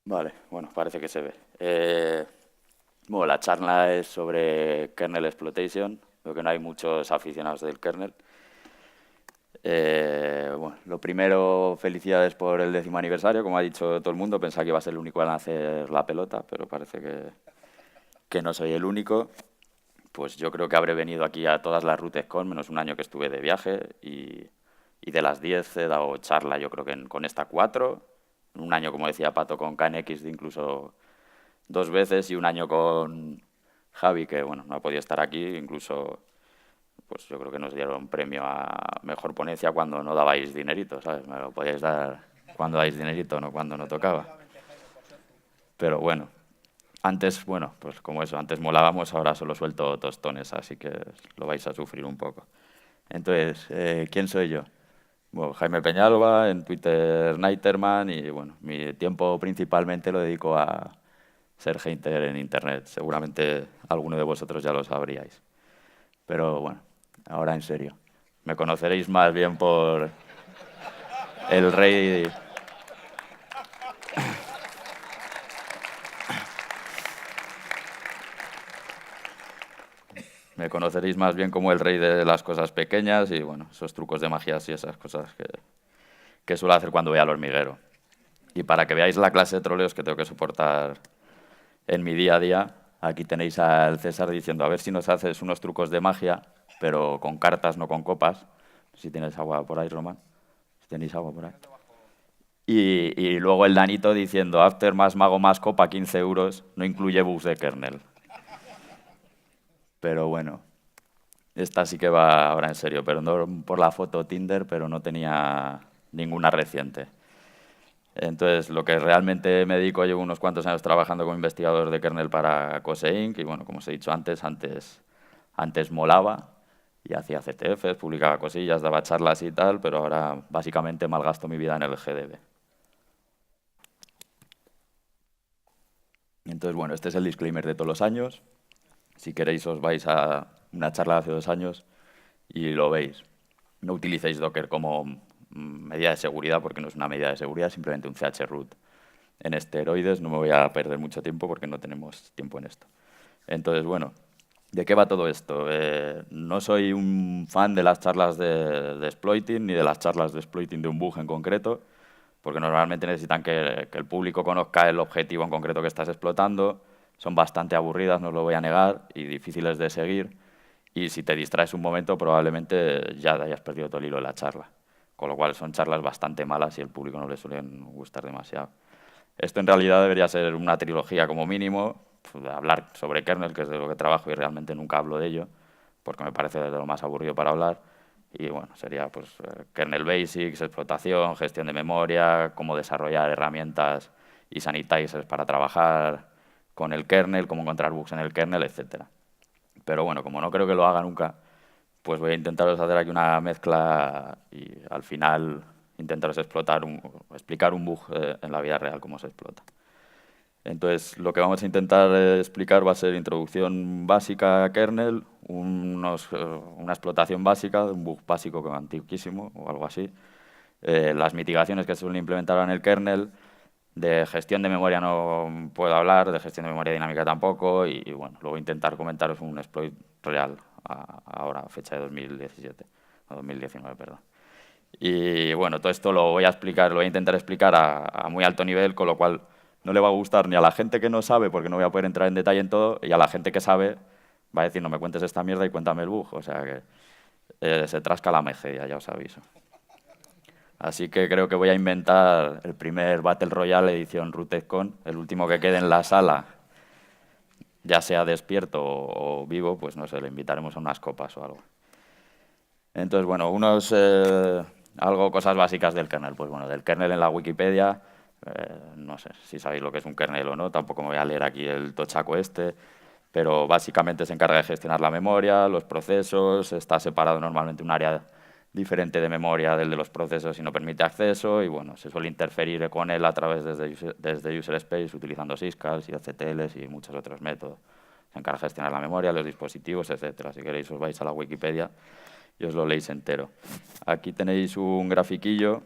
Vale, bueno, parece que se ve. Bueno, la charla es sobre kernel exploitation, lo que no hay muchos aficionados del kernel. Bueno, lo primero, felicidades por el 10º aniversario, como ha dicho todo el mundo. Pensaba que iba a ser el único en hacer la pelota, pero parece que no soy el único. Pues yo creo que habré venido aquí a todas las RootedCon, menos un año que estuve de viaje, y de las 10 he dado charla, yo creo que con esta 4. Un año, como decía Pato, con KNX de incluso 2 veces, y un año con Javi, que bueno, no ha podido estar aquí. Incluso pues yo creo que nos dieron premio a mejor ponencia cuando no dabais dinerito, ¿sabes? Me lo podíais dar cuando dais dinerito, no cuando no tocaba. Pero bueno, antes, bueno, pues como eso, antes molábamos, ahora solo suelto tostones, así que lo vais a sufrir un poco. Entonces, ¿quién soy yo? Bueno, Jaime Peñalba, en Twitter Nighterman, y bueno, mi tiempo principalmente lo dedico a ser hater en Internet. Seguramente alguno de vosotros ya lo sabríais. Pero bueno, ahora en serio. Me conoceréis más bien por el rey. Me conoceréis más bien como el rey de las cosas pequeñas y bueno, esos trucos de magias y esas cosas que suelo hacer cuando voy al hormiguero. Y para que veáis la clase de troleos que tengo que soportar en mi día a día, aquí tenéis al César diciendo: a ver si nos haces unos trucos de magia, pero con cartas, no con copas. Si tienes agua por ahí, Román. Si tenéis agua por ahí. Y luego el Danito diciendo: After más mago más copa, 15 euros, no incluye bugs de kernel. Pero bueno, esta sí que va ahora en serio. Perdón por la foto Tinder, pero no tenía ninguna reciente. Entonces, lo que realmente me dedico, llevo unos cuantos años trabajando como investigador de kernel para Cose Inc. Y bueno, como os he dicho antes molaba y hacía CTFs, publicaba cosillas, daba charlas y tal, pero ahora básicamente malgasto mi vida en el GDB. Entonces, bueno, este es el disclaimer de todos los años. Si queréis, os vais a una charla de hace 2 años y lo veis. No utilicéis Docker como medida de seguridad, porque no es una medida de seguridad, simplemente un chroot en esteroides. No me voy a perder mucho tiempo porque no tenemos tiempo en esto. Entonces, bueno, ¿de qué va todo esto? No soy un fan de las charlas de exploiting, ni de las charlas de exploiting de un bug en concreto, porque normalmente necesitan que el público conozca el objetivo en concreto que estás explotando. Son bastante aburridas, no os lo voy a negar, y difíciles de seguir. Y si te distraes un momento, probablemente ya hayas perdido todo el hilo de la charla. Con lo cual son charlas bastante malas y al público no le suelen gustar demasiado. Esto en realidad debería ser una trilogía como mínimo, pues, de hablar sobre kernel, que es de lo que trabajo y realmente nunca hablo de ello, porque me parece de lo más aburrido para hablar. Y bueno, sería pues kernel basics, explotación, gestión de memoria, cómo desarrollar herramientas y sanitizers para trabajar con el kernel, cómo encontrar bugs en el kernel, etcétera. Pero bueno, como no creo que lo haga nunca, pues voy a intentaros hacer aquí una mezcla y al final intentaros explicar un bug en la vida real, cómo se explota. Entonces, lo que vamos a intentar explicar va a ser introducción básica a kernel, una explotación básica de un bug básico antiquísimo o algo así, las mitigaciones que se suelen implementar en el kernel. De gestión de memoria no puedo hablar, de gestión de memoria dinámica tampoco, y bueno, luego intentar comentaros un exploit real ahora, fecha de 2017, o 2019, perdón. Y bueno, todo esto lo voy a explicar, lo voy a intentar explicar a muy alto nivel, con lo cual no le va a gustar ni a la gente que no sabe, porque no voy a poder entrar en detalle en todo, y a la gente que sabe va a decir: no me cuentes esta mierda y cuéntame el bug. O sea que se trasca la media, ya os aviso. Así que creo que voy a inventar el primer Battle Royale edición RootedCon, el último que quede en la sala, ya sea despierto o vivo, pues no sé, le invitaremos a unas copas o algo. Entonces, bueno, cosas básicas del kernel. Pues bueno, del kernel en la Wikipedia, no sé si sabéis lo que es un kernel o no, tampoco me voy a leer aquí el tochaco este, pero básicamente se encarga de gestionar la memoria, los procesos, está separado normalmente un área diferente de memoria del de los procesos y no permite acceso, y bueno, se suele interferir con él a través desde user space utilizando syscalls y HTLs y muchos otros métodos. Se encarga de gestionar la memoria, los dispositivos, etcétera. Si queréis os vais a la Wikipedia y os lo leéis entero. Aquí tenéis un grafiquillo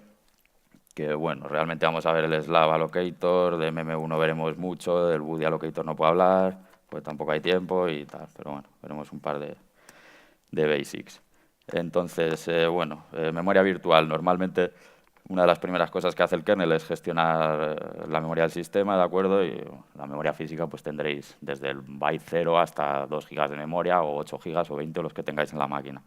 que bueno, realmente vamos a ver el Slav Allocator, de MM1 veremos mucho, del Buddy Allocator no puedo hablar, pues tampoco hay tiempo y tal, pero bueno, veremos un par de basics. Entonces, bueno, memoria virtual. Normalmente una de las primeras cosas que hace el kernel es gestionar la memoria del sistema, ¿de acuerdo? Y la memoria física pues tendréis desde el byte 0 hasta 2 gigas de memoria o 8 gigas o 20 los que tengáis en la máquina.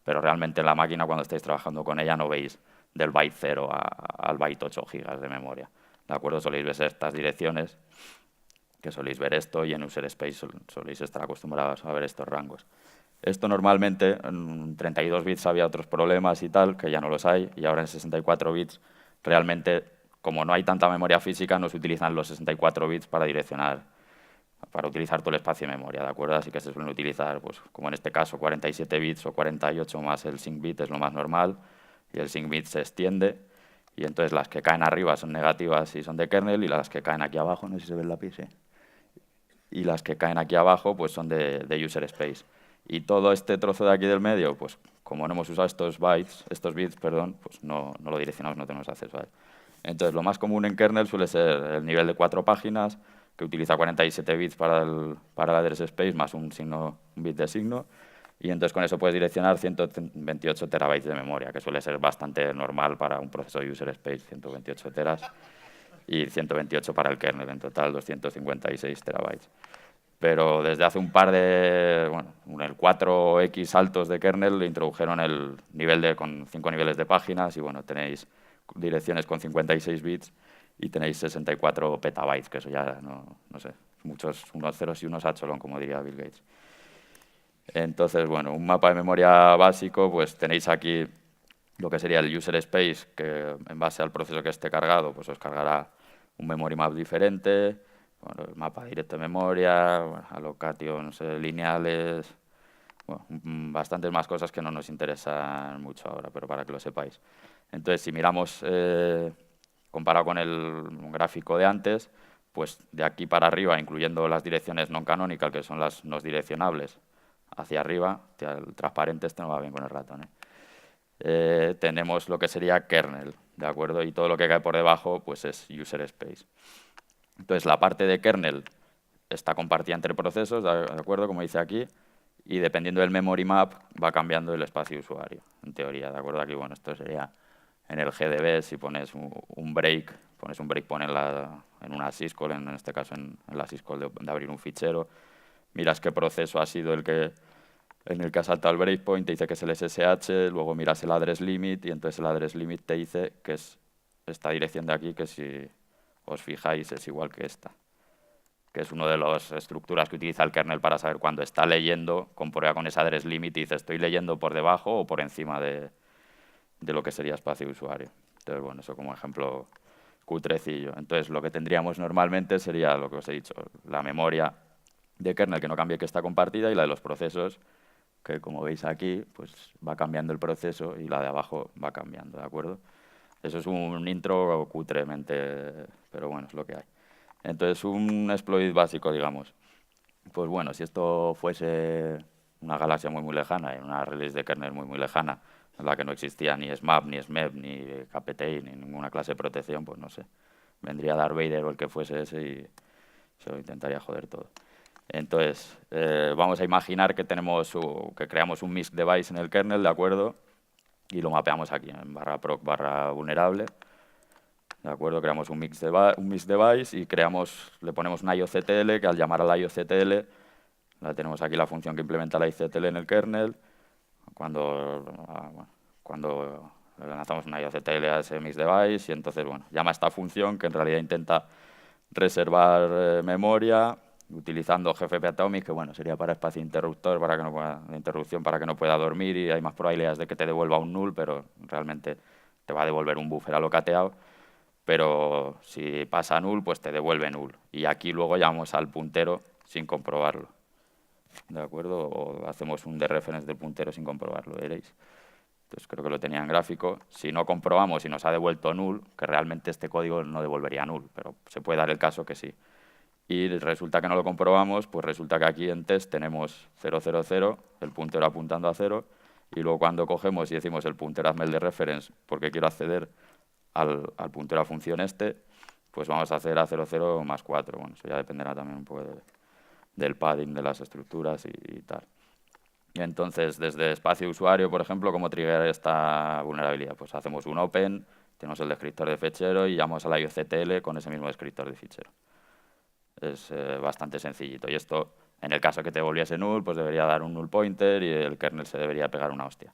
Pero realmente en la máquina cuando estáis trabajando con ella no veis del byte 0 al byte 8 gigas de memoria, ¿de acuerdo? Soléis ver estas direcciones, que soléis ver esto, y en user space soléis estar acostumbrados a ver estos rangos. Esto normalmente, en 32 bits había otros problemas y tal, que ya no los hay, y ahora en 64 bits realmente, como no hay tanta memoria física, no se utilizan los 64 bits para direccionar, para utilizar todo el espacio de memoria, ¿de acuerdo? Así que se suelen utilizar, pues, como en este caso, 47 bits o 48 más el sync bit es lo más normal, y el sync bit se extiende, y entonces las que caen arriba son negativas y son de kernel, y las que caen aquí abajo, no sé si se ve el lápiz, ¿sí? Y las que caen aquí abajo pues son de user space. Y todo este trozo de aquí del medio, pues como no hemos usado estos bits, perdón, pues no lo direccionamos, no tenemos acceso a él. Entonces, lo más común en kernel suele ser el nivel de 4 páginas, que utiliza 47 bits para el address space, más un bit de signo, y entonces con eso puedes direccionar 128 terabytes de memoria, que suele ser bastante normal para un proceso de user space, 128 teras, y 128 para el kernel, en total 256 terabytes. Pero desde hace un par de, bueno, el 4X saltos de kernel le introdujeron el nivel con 5 niveles de páginas y bueno, tenéis direcciones con 56 bits y tenéis 64 petabytes, que eso ya no sé, muchos unos ceros y unos acholón, como diría Bill Gates. Entonces, bueno, un mapa de memoria básico, pues tenéis aquí lo que sería el user space, que en base al proceso que esté cargado, pues os cargará un memory map diferente, bueno, el mapa directo de memoria, bueno, allocations lineales, bueno, bastantes más cosas que no nos interesan mucho ahora, pero para que lo sepáis. Entonces, si miramos comparado con el gráfico de antes, pues de aquí para arriba, incluyendo las direcciones non canonical, que son las no direccionables, hacia arriba, hacia el transparente, este no va bien con el ratón, tenemos lo que sería kernel, ¿de acuerdo? Y todo lo que cae por debajo pues es user space. Entonces, la parte de kernel está compartida entre procesos, ¿de acuerdo? Como dice aquí, y dependiendo del memory map va cambiando el espacio de usuario, en teoría, ¿de acuerdo? Aquí, bueno, esto sería en el GDB, si pones un breakpoint en una syscall, en este caso en la syscall de abrir un fichero, miras qué proceso ha sido en el que ha saltado el breakpoint, te dice que es el SSH, luego miras el address limit y entonces el address limit te dice que es esta dirección de aquí, que si os fijáis es igual que esta, que es una de las estructuras que utiliza el kernel para saber cuando está leyendo, comprueba con ese address limit y dice estoy leyendo por debajo o por encima de lo que sería espacio de usuario. Entonces, bueno, eso como ejemplo cutrecillo. Entonces, lo que tendríamos normalmente sería lo que os he dicho, la memoria de kernel que no cambie, que está compartida, y la de los procesos, que como veis aquí, pues va cambiando el proceso y la de abajo va cambiando, ¿de acuerdo? Eso es un intro cutremente, pero bueno, es lo que hay. Entonces, un exploit básico, digamos. Pues bueno, si esto fuese una galaxia muy lejana, en una release de kernel muy lejana, en la que no existía ni SMAP, ni SMEP, ni KPTI, ni ninguna clase de protección, pues no sé. Vendría Darth Vader o el que fuese ese y se lo intentaría joder todo. Entonces, vamos a imaginar que creamos un MISC device en el kernel, ¿de acuerdo? Y lo mapeamos aquí en /proc /vulnerable. ¿De acuerdo? Creamos un MISC device y le ponemos una IOCTL, que al llamar a la IOCTL, la tenemos aquí la función que implementa la IOCTL en el kernel. Cuando le lanzamos una IOCTL a ese MISC device y entonces, bueno, llama a esta función que en realidad intenta reservar memoria utilizando GFP Atomic, que bueno, sería para espacio interruptor, de interrupción para que no pueda dormir, y hay más probabilidades de que te devuelva un null, pero realmente te va a devolver un buffer alocateado, pero si pasa null, pues te devuelve null. Y aquí luego llamamos al puntero sin comprobarlo, ¿de acuerdo? O hacemos un dereference del puntero sin comprobarlo, veréis. Entonces creo que lo tenía en gráfico. Si no comprobamos y nos ha devuelto null, que realmente este código no devolvería null, pero se puede dar el caso que sí. Y resulta que no lo comprobamos, pues resulta que aquí en test tenemos 000, el puntero apuntando a 0, y luego cuando cogemos y decimos el puntero hazme el de reference porque quiero acceder al puntero a función pues vamos a hacer A00 más 4. Bueno, eso ya dependerá también un poco del padding de las estructuras y tal. Y entonces, desde espacio de usuario, por ejemplo, ¿cómo trigger esta vulnerabilidad? Pues hacemos un open, tenemos el descriptor de fichero y llamamos a la IOCTL con ese mismo descriptor de fichero. Es bastante sencillito. Y esto, en el caso que te volviese null, pues debería dar un null pointer y el kernel se debería pegar una hostia.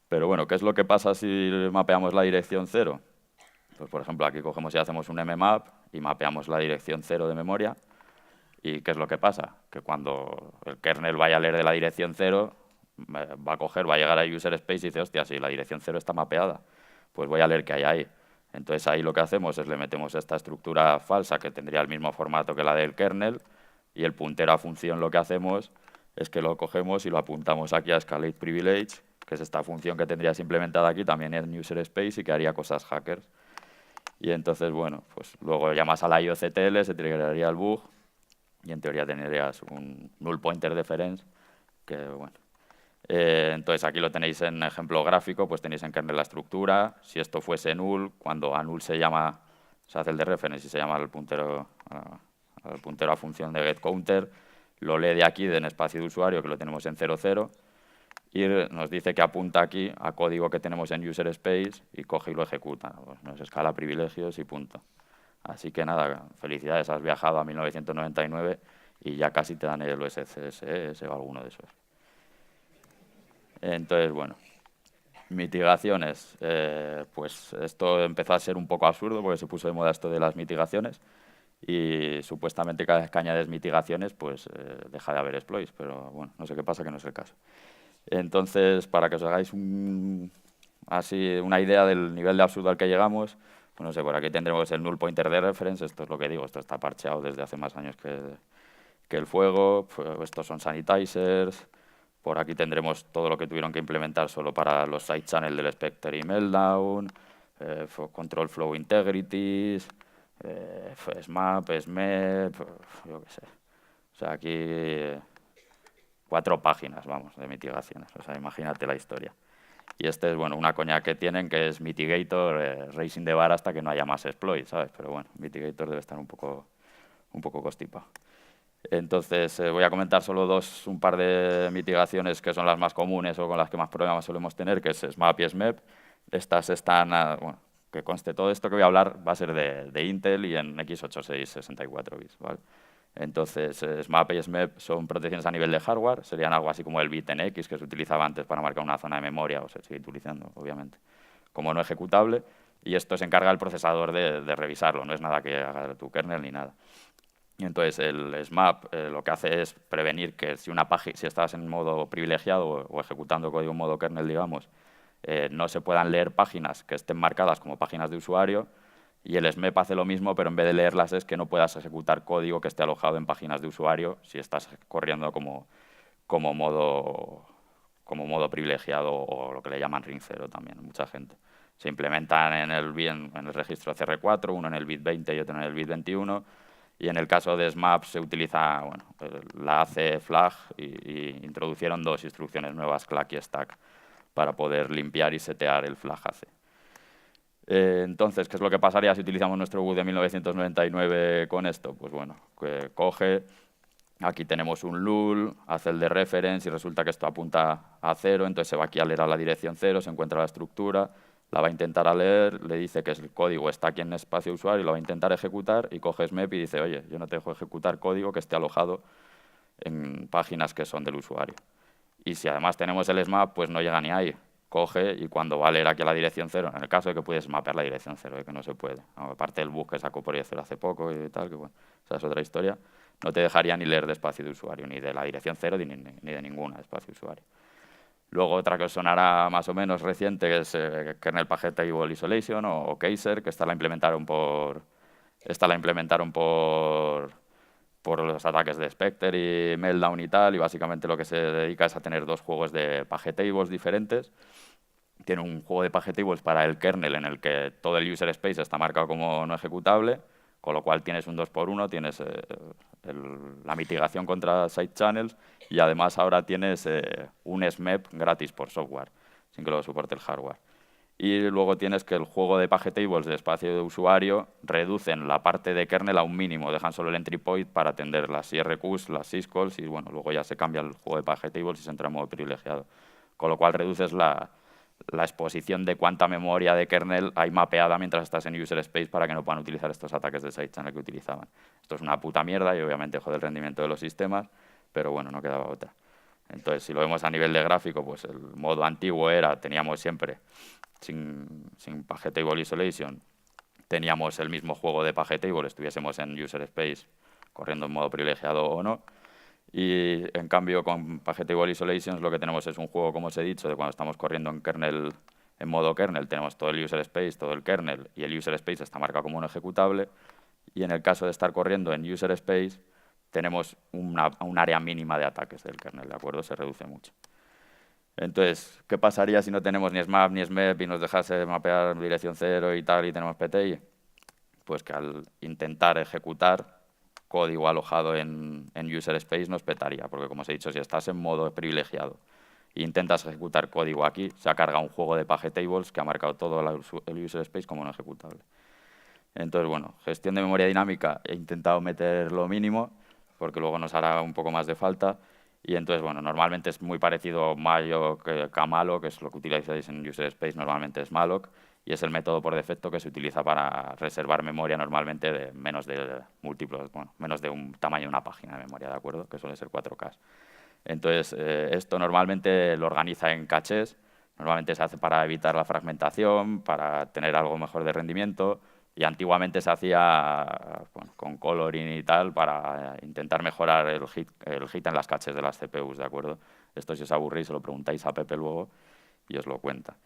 Pero bueno, ¿qué es lo que pasa si mapeamos la dirección 0? Pues por ejemplo, aquí cogemos y hacemos un mmap y mapeamos la dirección 0 de memoria. ¿Y qué es lo que pasa? Que cuando el kernel vaya a leer de la dirección 0, va a llegar a user space y dice, hostia, si la dirección 0 está mapeada, pues voy a leer qué hay ahí. Entonces ahí lo que hacemos es le metemos esta estructura falsa que tendría el mismo formato que la del kernel y el puntero a función lo que hacemos es que lo cogemos y lo apuntamos aquí a escalate privilege, que es esta función que tendrías implementada aquí también en user space y que haría cosas hackers. Y entonces, bueno, pues luego llamas a la IOCTL, se triggeraría el bug y en teoría tendrías un null pointer difference, que bueno. Entonces aquí lo tenéis en ejemplo gráfico, pues tenéis en kernel la estructura. Si esto fuese null, cuando a null se llama, se hace el de reference y se llama al puntero a función de getCounter, lo lee de aquí, en espacio de usuario, que lo tenemos en 00, y nos dice que apunta aquí a código que tenemos en user space y coge y lo ejecuta. Pues nos escala privilegios y punto. Así que nada, felicidades, has viajado a 1999 y ya casi te dan el OSCSS o alguno de esos. Entonces, bueno, mitigaciones. Pues esto empezó a ser un poco absurdo porque se puso de moda esto de las mitigaciones y supuestamente cada vez que añades mitigaciones, pues deja de haber exploits, pero bueno, no sé qué pasa, que no es el caso. Entonces, para que os hagáis así una idea del nivel de absurdo al que llegamos, pues no sé, por aquí tendremos el null pointer de reference, esto es lo que digo, esto está parcheado desde hace más años que el fuego, pues estos son sanitizers, por aquí tendremos todo lo que tuvieron que implementar solo para los side channel del Spectre y Meltdown, control flow integrities, SMAP, SMEP, yo qué sé. O sea, aquí 4 páginas, vamos, de mitigaciones. O sea, imagínate la historia. Y este es, bueno, una coña que tienen, que es Mitigator, raising the bar hasta que no haya más exploits, ¿sabes? Pero bueno, Mitigator debe estar un poco constipado. Entonces, voy a comentar solo un par de mitigaciones que son las más comunes o con las que más problemas solemos tener, que es SMAP y SMEP. Estas están, bueno, que conste, todo esto que voy a hablar va a ser de Intel y en x86 64 bits, ¿vale? Entonces, SMAP y SMEP son protecciones a nivel de hardware, serían algo así como el bit en X que se utilizaba antes para marcar una zona de memoria, o se sigue utilizando, obviamente, como no ejecutable, y esto se encarga el procesador de revisarlo, no es nada que haga tu kernel ni nada. Y entonces, el SMAP lo que hace es prevenir que si estás en modo privilegiado o ejecutando código en modo kernel, digamos, no se puedan leer páginas que estén marcadas como páginas de usuario, y el SMEP hace lo mismo, pero en vez de leerlas es que no puedas ejecutar código que esté alojado en páginas de usuario si estás corriendo como modo privilegiado o lo que le llaman ring 0 también, mucha gente. Se implementan en el registro CR4, uno en el bit 20 y otro en el bit 21, y en el caso de SMAP se utiliza la AC flag y introducieron 2 instrucciones nuevas, clack y stack, para poder limpiar y setear el flag AC. Entonces, ¿qué es lo que pasaría si utilizamos nuestro bug de 1999 con esto? Pues bueno, que coge, aquí tenemos un LUL, hace el de reference y resulta que esto apunta a 0, entonces se va aquí a leer a la dirección 0, se encuentra la estructura, la va a intentar a leer, le dice que el código está aquí en espacio de usuario, lo va a intentar ejecutar y coge SMEP y dice, oye, yo no te dejo ejecutar código que esté alojado en páginas que son del usuario. Y si además tenemos el SMAP, pues no llega ni ahí. Coge y cuando va a leer aquí a la dirección 0, en el caso de que puedes mapear la dirección 0, que no se puede, aparte del bug que sacó por I0 hace poco y tal, que bueno, esa es otra historia, no te dejaría ni leer de espacio de usuario, ni de la dirección 0 ni de ninguna de espacio de usuario. Luego otra que os sonará más o menos reciente, que es Kernel Packet Table Isolation o Kaiser, que esta la implementaron por los ataques de Spectre y Meltdown y tal, y básicamente lo que se dedica es a tener 2 juegos de packet tables diferentes. Tiene un juego de packet tables para el kernel en el que todo el user space está marcado como no ejecutable, con lo cual tienes un 2x1, tienes la mitigación contra side channels y además ahora tienes un SMEP gratis por software, sin que lo soporte el hardware. Y luego tienes que el juego de pagetables de espacio de usuario reducen la parte de kernel a un mínimo, dejan solo el entry point para atender las IRQs, las syscalls, y bueno, luego ya se cambia el juego de pagetables y se entra en modo privilegiado. Con lo cual reduces la exposición de cuánta memoria de kernel hay mapeada mientras estás en user space para que no puedan utilizar estos ataques de side channel que utilizaban. Esto es una puta mierda y obviamente jode el rendimiento de los sistemas, pero bueno, no quedaba otra. Entonces, si lo vemos a nivel de gráfico, pues el modo antiguo teníamos siempre, sin pagetable isolation, teníamos el mismo juego de pagetable, estuviésemos en user space corriendo en modo privilegiado o no. Y en cambio con pagetable isolations lo que tenemos es un juego, como os he dicho, de cuando estamos corriendo en kernel, en modo kernel, tenemos todo el user space, todo el kernel, y el user space está marcado como un ejecutable. Y en el caso de estar corriendo en user space, tenemos un área mínima de ataques del kernel, ¿de acuerdo? Se reduce mucho. Entonces, ¿qué pasaría si no tenemos ni SMAP ni SMEP y nos dejase mapear dirección cero y tal y tenemos PTI? Pues que al intentar ejecutar código alojado en user space nos petaría, porque como os he dicho, si estás en modo privilegiado e intentas ejecutar código aquí, se ha cargado un juego de pagetables que ha marcado todo el user space como no ejecutable. Entonces, bueno, gestión de memoria dinámica, he intentado meter lo mínimo, porque luego nos hará un poco más de falta. Y entonces, bueno, normalmente es muy parecido malloc que a malloc, que es lo que utilizáis en user space, normalmente es malloc, y es el método por defecto que se utiliza para reservar memoria normalmente de menos de múltiplos, bueno, menos de un tamaño de una página de memoria, ¿de acuerdo? Que suele ser 4K. Entonces, esto normalmente lo organiza en cachés, normalmente se hace para evitar la fragmentación, para tener algo mejor de rendimiento, y antiguamente se hacía bueno, con coloring y tal para intentar mejorar el hit en las caches de las CPUs, ¿de acuerdo? Esto si os aburrís se lo preguntáis a Pepe luego y os lo cuenta.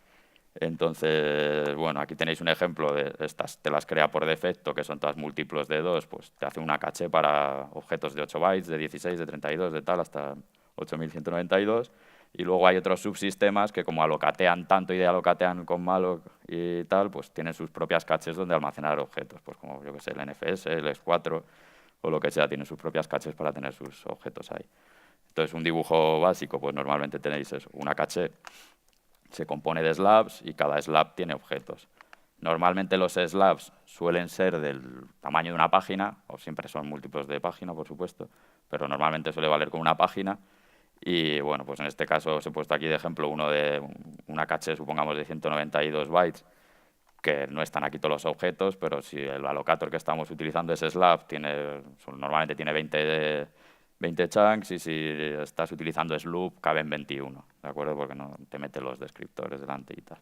Entonces, bueno, aquí tenéis un ejemplo de estas, te las crea por defecto, que son todas múltiplos de 2, pues te hace una caché para objetos de 8 bytes, de 16, de 32, de tal, hasta 8192. Y luego hay otros subsistemas que como alocatean tanto y alocatean con malloc y tal, pues tienen sus propias caches donde almacenar objetos, pues como yo que sé, el NFS, el S4 o lo que sea, tienen sus propias caches para tener sus objetos ahí. Entonces, un dibujo básico, pues normalmente tenéis eso, una caché se compone de slabs y cada slab tiene objetos. Normalmente los slabs suelen ser del tamaño de una página, o siempre son múltiplos de página, por supuesto, pero normalmente suele valer con una página. Y bueno, pues en este caso os he puesto aquí de ejemplo uno de una caché, supongamos, de 192 bytes, que no están aquí todos los objetos, pero si el allocator que estamos utilizando es slab, normalmente tiene 20 chunks, y si estás utilizando sloop, caben 21, ¿de acuerdo? Porque no te mete los descriptores delante y tal.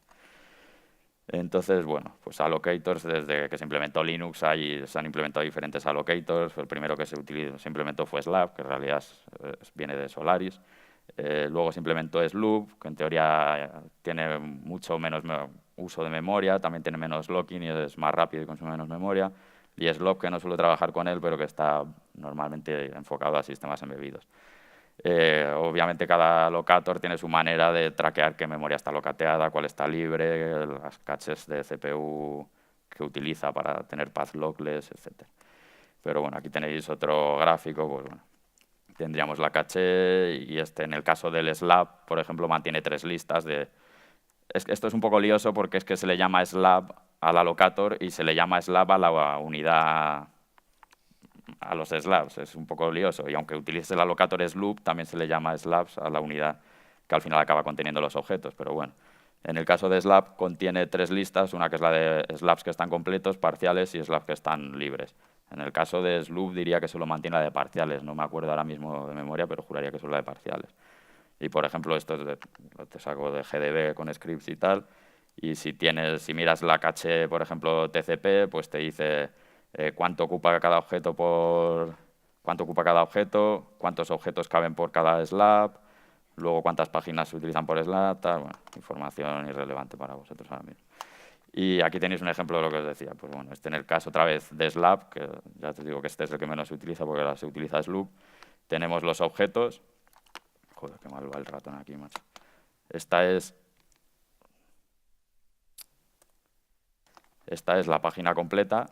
Entonces, bueno, pues allocators, desde que se implementó Linux se han implementado diferentes allocators. El primero que se implementó fue Slab, que en realidad viene de Solaris. Luego se implementó Sloop, que en teoría tiene mucho menos uso de memoria, también tiene menos locking y es más rápido y consume menos memoria. Y Slop, que no suelo trabajar con él, pero que está normalmente enfocado a sistemas embebidos. Obviamente cada locator tiene su manera de traquear qué memoria está locateada, cuál está libre, las caches de CPU que utiliza para tener path lockless, etc. Pero bueno, aquí tenéis otro gráfico, pues bueno, tendríamos la caché y en el caso del slab, por ejemplo, mantiene 3 listas de... Esto es un poco lioso porque es que se le llama slab al allocator y se le llama slab a la unidad, a los slabs, es un poco lioso. Y aunque utilices el allocator sloop, también se le llama slabs a la unidad que al final acaba conteniendo los objetos. Pero bueno, en el caso de slab contiene 3 listas, una que es la de slabs que están completos, parciales y slabs que están libres. En el caso de sloop diría que solo mantiene la de parciales, no me acuerdo ahora mismo de memoria, pero juraría que solo la de parciales. Y por ejemplo, esto te saco de GDB con scripts y tal, y si miras la caché, por ejemplo, TCP, pues te dice cuánto ocupa cada objeto, cuántos objetos caben por cada slab, luego cuántas páginas se utilizan por slab, tal, bueno, información irrelevante para vosotros ahora mismo. Y aquí tenéis un ejemplo de lo que os decía. Pues bueno, en el caso otra vez de slab, que ya te digo que este es el que menos se utiliza porque ahora se utiliza sloop, tenemos los objetos. Joder, qué mal va el ratón aquí, macho. Esta es la página completa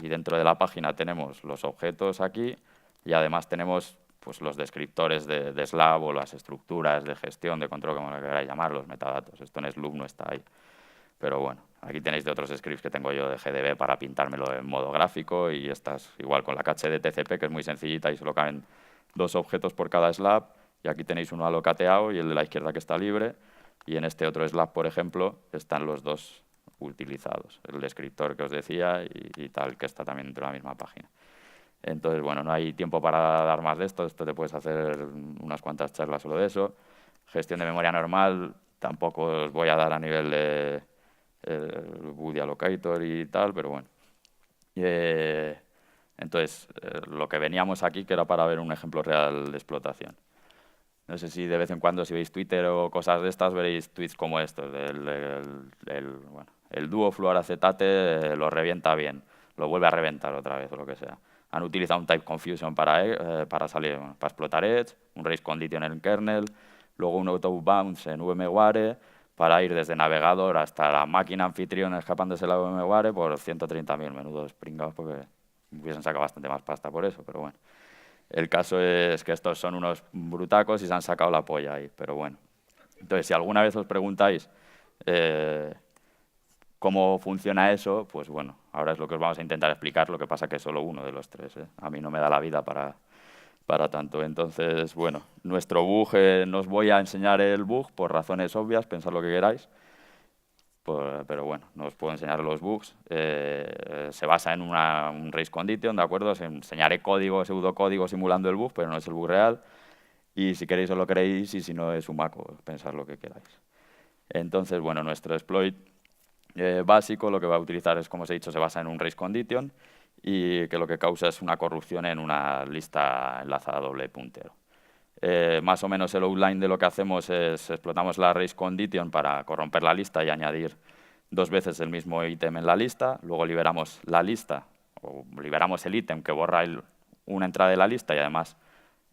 y dentro de la página tenemos los objetos aquí y además tenemos pues, los descriptores de slab o las estructuras de gestión, de control, como lo queráis llamar, los metadatos. Esto en sloop no está ahí. Pero bueno, aquí tenéis de otros scripts que tengo yo de GDB para pintármelo en modo gráfico, y estas igual con la caché de TCP, que es muy sencillita y solo caben 2 objetos por cada slab, y aquí tenéis uno alocateado y el de la izquierda que está libre, y en este otro slab, por ejemplo, están los dos utilizados, el descriptor que os decía y tal, que está también dentro de la misma página. Entonces, bueno, no hay tiempo para dar más de esto te puedes hacer unas cuantas charlas solo de eso. Gestión de memoria normal, tampoco os voy a dar a nivel de Buddy Allocator y tal, pero bueno. Entonces, lo que veníamos aquí, que era para ver un ejemplo real de explotación. No sé si de vez en cuando, si veis Twitter o cosas de estas, veréis tweets como estos. El dúo fluoracetate lo revienta bien, lo vuelve a reventar otra vez o lo que sea. Han utilizado un type confusion para explotar Edge, un race condition en kernel, luego un auto bounce en VMware para ir desde navegador hasta la máquina anfitrión escapándose la VMware por 130.000. Menudos pringados, porque hubiesen sacado bastante más pasta por eso, pero bueno. El caso es que estos son unos brutacos y se han sacado la polla ahí, pero bueno. Entonces, si alguna vez os preguntáis cómo funciona eso, pues bueno, ahora es lo que os vamos a intentar explicar, lo que pasa que es solo uno de los tres. A mí no me da la vida para tanto. Entonces, bueno, nuestro bug, no os voy a enseñar el bug por razones obvias, pensad lo que queráis, pero bueno, no os puedo enseñar los bugs. Se basa en un race condition, ¿de acuerdo? Os enseñaré código, pseudocódigo simulando el bug, pero no es el bug real. Y si queréis os lo creéis, y si no es un maco, pensad lo que queráis. Entonces, bueno, nuestro exploit básico lo que va a utilizar es, como os he dicho, se basa en un race condition, y que lo que causa es una corrupción en una lista enlazada doble puntero. Más o menos el outline de lo que hacemos es explotamos la race condition para corromper la lista y añadir 2 veces el mismo ítem en la lista. Luego liberamos la lista, o liberamos el ítem que borra una entrada de la lista y además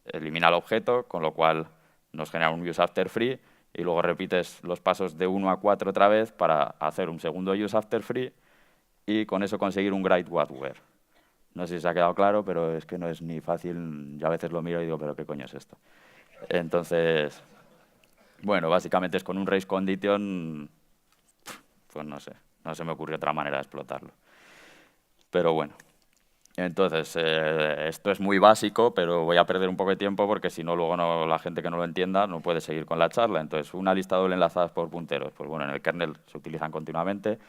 elimina el objeto, con lo cual nos genera un useAfterFree, y luego repites los pasos de 1 a 4 otra vez para hacer un segundo useAfterFree y con eso conseguir un Great Whatware. No sé si se ha quedado claro, pero es que no es ni fácil. Yo a veces lo miro y digo, ¿pero qué coño es esto? Entonces, bueno, básicamente es con un race condition, pues no sé, no se me ocurrió otra manera de explotarlo. Pero bueno, entonces, esto es muy básico, pero voy a perder un poco de tiempo porque si no, luego la gente que no lo entienda no puede seguir con la charla. Entonces, una lista doble enlazadas por punteros, pues bueno, en el kernel se utilizan continuamente.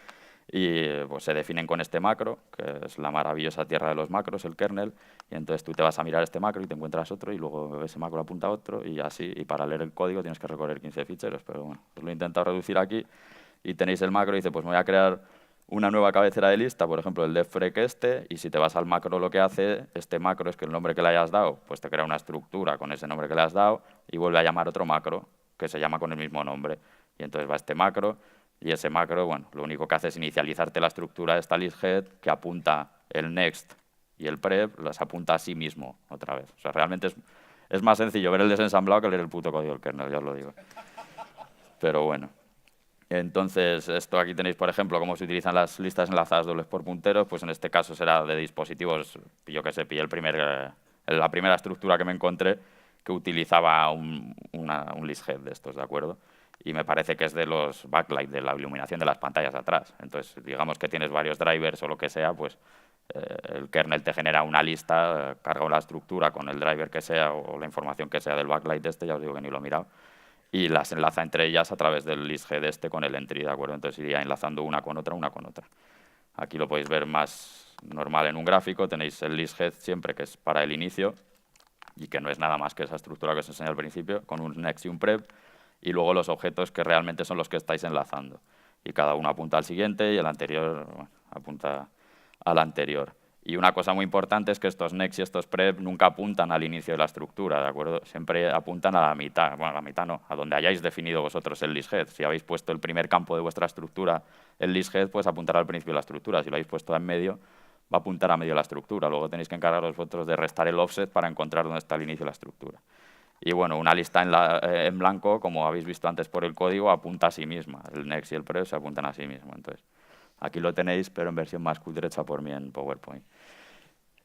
Y pues se definen con este macro, que es la maravillosa tierra de los macros, el kernel, y entonces tú te vas a mirar este macro y te encuentras otro, y luego ese macro apunta a otro, y así, y para leer el código tienes que recorrer 15 ficheros, pero bueno, os lo he intentado reducir aquí, y tenéis el macro y dice, pues me voy a crear una nueva cabecera de lista, por ejemplo, el defrec y si te vas al macro lo que hace, este macro es que el nombre que le hayas dado, pues te crea una estructura con ese nombre que le has dado, y vuelve a llamar otro macro, que se llama con el mismo nombre, y entonces va este macro. Y ese macro, bueno, lo único que hace es inicializarte la estructura de esta listhead, que apunta el next y el prep, las apunta a sí mismo otra vez. O sea, realmente es más sencillo ver el desensamblado que leer el puto código del kernel, ya os lo digo. Pero bueno. Entonces, esto aquí tenéis, por ejemplo, cómo se utilizan las listas enlazadas dobles por punteros. Pues en este caso será de dispositivos, yo que sé, pillé la primera estructura que me encontré que utilizaba un listhead de estos, ¿de acuerdo? Y me parece que es de los backlight, de la iluminación de las pantallas de atrás. Entonces, digamos que tienes varios drivers o lo que sea, pues el kernel te genera una lista, carga la estructura con el driver que sea o la información que sea del backlight este, ya os digo que ni lo he mirado, y las enlaza entre ellas a través del listhead este con el entry, ¿de acuerdo? Entonces iría enlazando una con otra, una con otra. Aquí lo podéis ver más normal en un gráfico, tenéis el listhead siempre, que es para el inicio, y que no es nada más que esa estructura que os enseñé al principio, con un next y un prep, y luego los objetos que realmente son los que estáis enlazando. Y cada uno apunta al siguiente y el anterior apunta al anterior. Y una cosa muy importante es que estos next y estos prep nunca apuntan al inicio de la estructura, ¿de acuerdo? Siempre apuntan a la mitad, bueno, a la mitad no, a donde hayáis definido vosotros el listhead. Si habéis puesto el primer campo de vuestra estructura, el listhead, pues apuntará al principio de la estructura. Si lo habéis puesto en medio, va a apuntar a medio de la estructura. Luego tenéis que encargaros vosotros de restar el offset para encontrar dónde está el inicio de la estructura. Y bueno, una lista en blanco, como habéis visto antes por el código, apunta a sí misma. El next y el prep se apuntan a sí mismo. Entonces, aquí lo tenéis, pero en versión más cutre hecha por mí en PowerPoint.